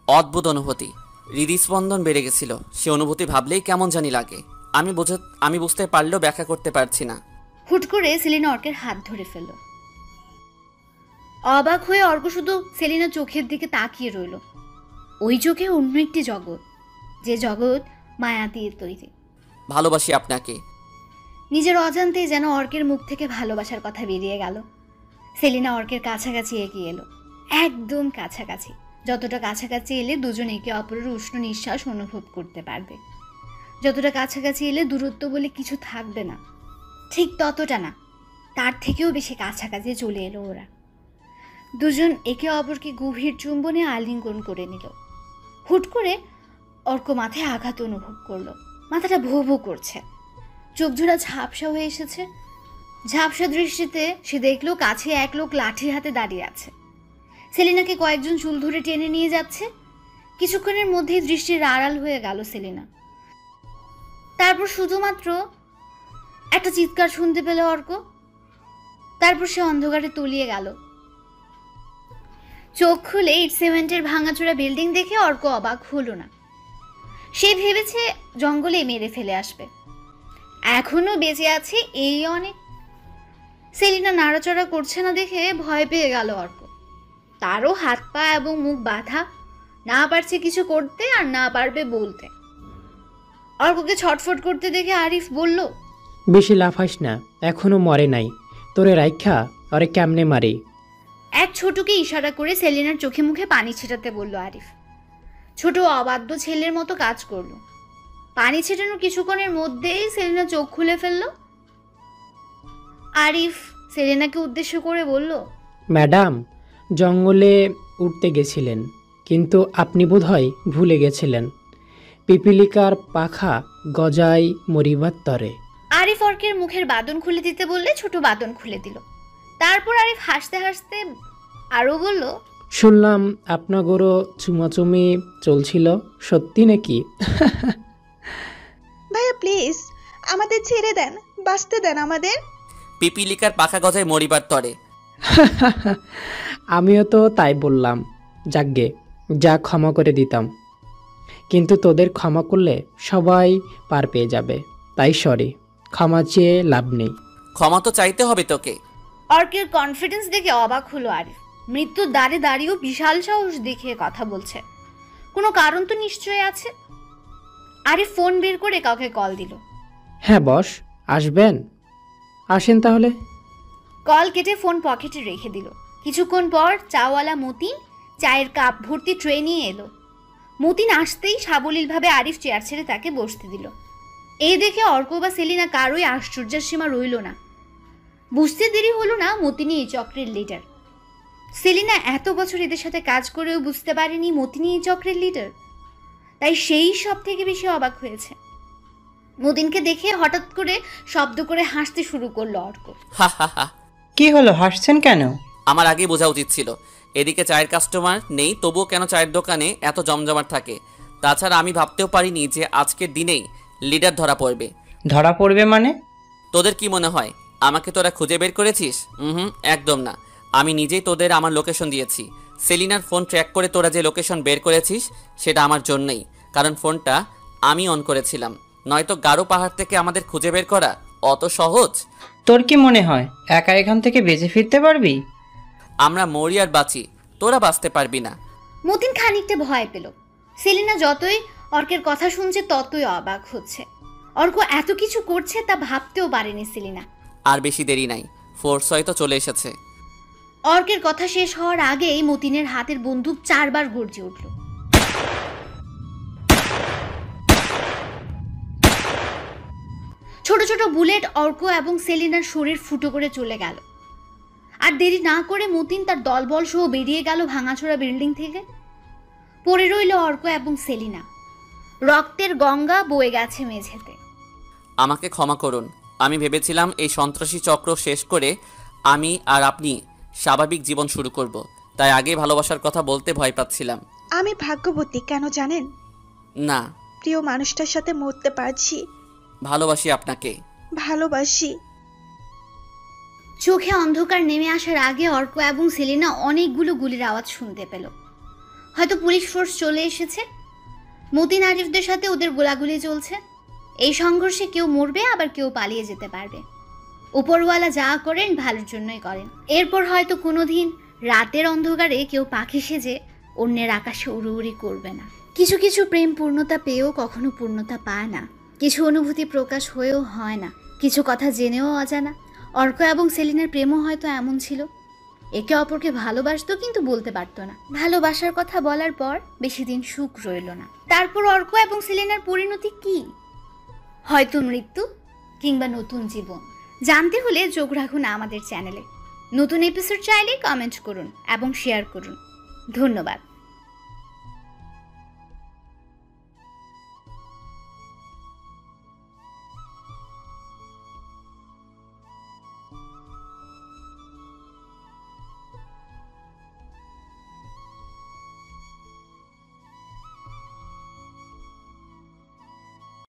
অদ্ভুত অনুভূতি। হৃদস্পন্দন বেড়ে গেছিল। সে অনুভূতি ভাবলেই কেমন জানি লাগে। আমি বুঝতে পারলেও ব্যাখ্যা করতে পারছি না। হুট করে সেলিনা অর্কের হাত ধরে ফেলল। অবাক হয়ে অর্ক শুধু সেলিনার চোখের দিকে তাকিয়ে রইল। ওই চোখে অন্য একটি জগৎ, যে জগৎ মায়া দিয়ে তৈরি। ভালোবাসি আপনাকে। নিজের অজান্তেই যেন অর্কের মুখ থেকে ভালোবাসার কথা বেরিয়ে গেল। সেলিনা অর্কের কাছাকাছি এগিয়ে এলো, একদম কাছাকাছি, যতটা কাছাকাছি এলে দুজন একে অপরের উষ্ণ নিঃশ্বাস অনুভব করতে পারবে, যতটা কাছাকাছি এলে দূরত্ব বলে কিছু থাকবে না, ঠিক ততটা না, তার থেকেও বেশি কাছাকাছি চলে এলো ওরা। দুজন একে অপরকে গভীর চুম্বনে আলিঙ্গন করে নিল। হুট করে অর্ক মাথায় আঘাত অনুভব করলো, মাথাটা ভো ভো করছে, চোখ জোড়া ঝাপসা হয়ে এসেছে। ঝাপসা দৃষ্টিতে সে দেখলো কাছে এক লোক লাঠির হাতে দাঁড়িয়ে আছে। সেলিনাকে কয়েকজন চুল ধরে টেনে নিয়ে যাচ্ছে। কিছুক্ষণের মধ্যেই দৃষ্টির আড়াল হয়ে গেল সেলিনা। তারপর শুধুমাত্র একটা চিৎকার শুনতে পেল অর্ক। তারপর সে অন্ধকারে তলিয়ে গেল। চোখ খুলে ইট সিমেন্টের ভাঙাচোরা বিল্ডিং দেখে অর্ক অবাক হলো না। সে ভেবেছে জঙ্গলে মেরে ফেলে আসবে, এখনো বেঁচে আছে এই অনেক। সেলিনা নাড়াচড়া করছে না দেখে ভয় পেয়ে গেল অর্ক। তারও হাত পা এবং মুখ বাঁধা, না পারছে কিছু করতে আর না পারবে বলতে। অর্ককে ছটফট করতে দেখে আরিফ বলল, বেশি লাফাইস না, এখনো মরে নাই, তোরে রাইখা আরে কেমনে মারি। এক ছোটকে ইশারা করে সেলিনার চোখে মুখে পানি ছেটাতে বলল আরিফ। ছোট অবাধ্য ছেলের মতো কাজ করলো। পানি ছেটানোর কিছুক্ষণের মধ্যেই সেলিনা চোখ খুলে ফেলল। আরিফ সেলিনাকে উদ্দেশ্য করে বলল, ম্যাডাম, জঙ্গলে উঠতে গেছিলেন, কিন্তু আপনি বোধহয় ভুলে গেছিলেন, পিপিলিকার পাখা গজায় মরিবার তরে। আরিফ অর্কের মুখের বাঁধন খুলে দিতে বললে ছোট বাঁধন খুলে দিল। তারপর আরিফ হাসতে হাসতে আরও বলল, শুনলাম আপনাগরও চুমাচুমি চলছিল, সত্যি নাকি? ভাইয়া প্লিজ আমাদের ছেড়ে দেন, বাঁচতে দেন আমাদের। পিপিলিকার পাখা গজায় মরিবার তরে। আমিও তো তাই বললাম, যাকগে, যা ক্ষমা করে দিতাম, কিন্তু তোদের ক্ষমা করলে সবাই পার পেয়ে যাবে, তাই সরি, ক্ষমা চেয়ে লাভ নেই। ক্ষমা তো চাইতে হবে তোকে। অর্কের কনফিডেন্স দেখে অবাক হলো আরিফ। মৃত্যুর দ্বারে দাঁড়িয়েও বিশাল সাহস দেখিয়ে কথা বলছে, কোনো কারণ তো নিশ্চয়ই আছে। আরিফ ফোন বের করে কাউকে কল দিল। হ্যাঁ বস, আসবেন? আসেন তাহলে। কল কেটে ফোন পকেটে রেখে দিল। কিছুক্ষণ পর চাওয়ালা মতিন চায়ের কাপ ভর্তি ট্রে নিয়ে এলো। মতিন আসতেই সাবলীলভাবে আরিফ চেয়ার ছেড়ে তাকে বসতে দিল। এই দেখে অর্ক বা সেলিনা কারোই আশ্চর্যের সীমা রইল না। বুঝতে দেরি হলো না মতিনই এই চক্রের লিডার। সেলিনা এত বছর এদের সাথে কাজ করেও বুঝতে পারেনি মতিনই এই চক্রের লিডার। তাই সেই সব থেকে বেশি অবাক হয়েছে। মতিনকে দেখে হঠাৎ করে শব্দ করে হাসতে শুরু করলো অর্ক। হা হা হা। কি হলো, হাসছেন কেন? আমার আগে বোঝা উচিত ছিল, এদিকে চায়ের কাস্টমার নেই, তবুও কেন চায়ের দোকানে এত জমজমাট থাকে। তাছাড়া আমি ভাবতেও পারিনি যে আজকের দিনেই লিডার ধরা পড়বে। ধরা পড়বে মানে? তোদের কি মনে হয় আমাকে তোরা খুঁজে বের করেছিস? একদম না, আমি নিজেই তোদের আমার লোকেশন দিয়েছি। সেলিনার ফোন ট্র্যাক করে তোরা যে লোকেশন বের করেছিস সেটা আমার জন্যই, কারণ ফোনটা আমি অন করেছিলাম। নয়তো গারো পাহাড় থেকে আমাদের খুঁজে বের করা অত সহজ? তোর কি মনে হয় একা এখান থেকে বেঁচে ফিরতে পারবি? আমরা মরি আর বাঁচি, তোরা বাঁচতে পারবি না। মতিন খানিকটা ভয় পেল। সেলিনা যতই অর্কের কথা শুনছে ততই অবাক হচ্ছে। অর্ক এত কিছু করছে তা ভাবতেও পারেনি সেলিনা। আর বেশি দেরি নাই, ফোর্স হয়তো চলে এসেছে। অর্কের কথা শেষ হওয়ার আগেই মতিনের হাতের বন্দুক 4 বার গর্জে উঠল। ছোট ছোট বুলেট অর্ক এবং সেলিনার শরীর ফুটো করে চলে গেল। আর দেরি না করে মতিন তার দলবল সহ বেরিয়ে গেল ভাঙাচোরা বিল্ডিং থেকে। পড়ে রইল অর্ক এবং সেলিনা। রক্তের গঙ্গা বয়ে গেছে মেঝেতে। আমাকে ক্ষমা করুন, আমি ভেবেছিলাম এই সন্ত্রাসী চক্র শেষ করে আমি আর আপনি স্বাভাবিক জীবন শুরু করব, তাই আগে ভালোবাসার কথা বলতে ভয় পাচ্ছিলাম। আমি ভাগ্যবতী, কেন জানেন? না, প্রিয় মানুষটার সাথে মরতে পারছি। ভালোবাসি আপনাকে। ভালোবাসি। চোখে অন্ধকার নেমে আসার আগে অর্ক এবং সেলিনা অনেকগুলো গুলির আওয়াজ শুনতে পেল। হয়তো পুলিশ ফোর্স চলে এসেছে। মতিন আরিফদের সাথে ওদের গোলাগুলি চলছে। এই সংঘর্ষে কেউ মরবে, আবার কেউ পালিয়ে যেতে পারবে। উপরওয়ালা যা করেন ভালোর জন্যই করেন। এরপর হয়তো কোনোদিন রাতের অন্ধকারে কেউ পাখি সেজে অন্যের আকাশে উড়ি করবে না। কিছু কিছু প্রেম পূর্ণতা পেয়েও কখনো পূর্ণতা পায় না, কিছু অনুভূতি প্রকাশ হয়েও হয় না, কিছু কথা জেনেও অজানা। অর্ক এবং সেলিনার প্রেমও হয়তো এমন ছিল, একে অপরকে ভালোবাসতো কিন্তু বলতে পারতো না। ভালোবাসার কথা বলার পর বেশি দিন সুখ রইল না। তারপর অর্ক এবং সেলিনার পরিণতি কি? হয়তো মৃত্যু কিংবা নতুন জীবন। জানতে হলে চোখ রাখুন আমাদের চ্যানেলে। নতুন এপিসোড চাইলে কমেন্ট করুন এবং শেয়ার করুন। ধন্যবাদ।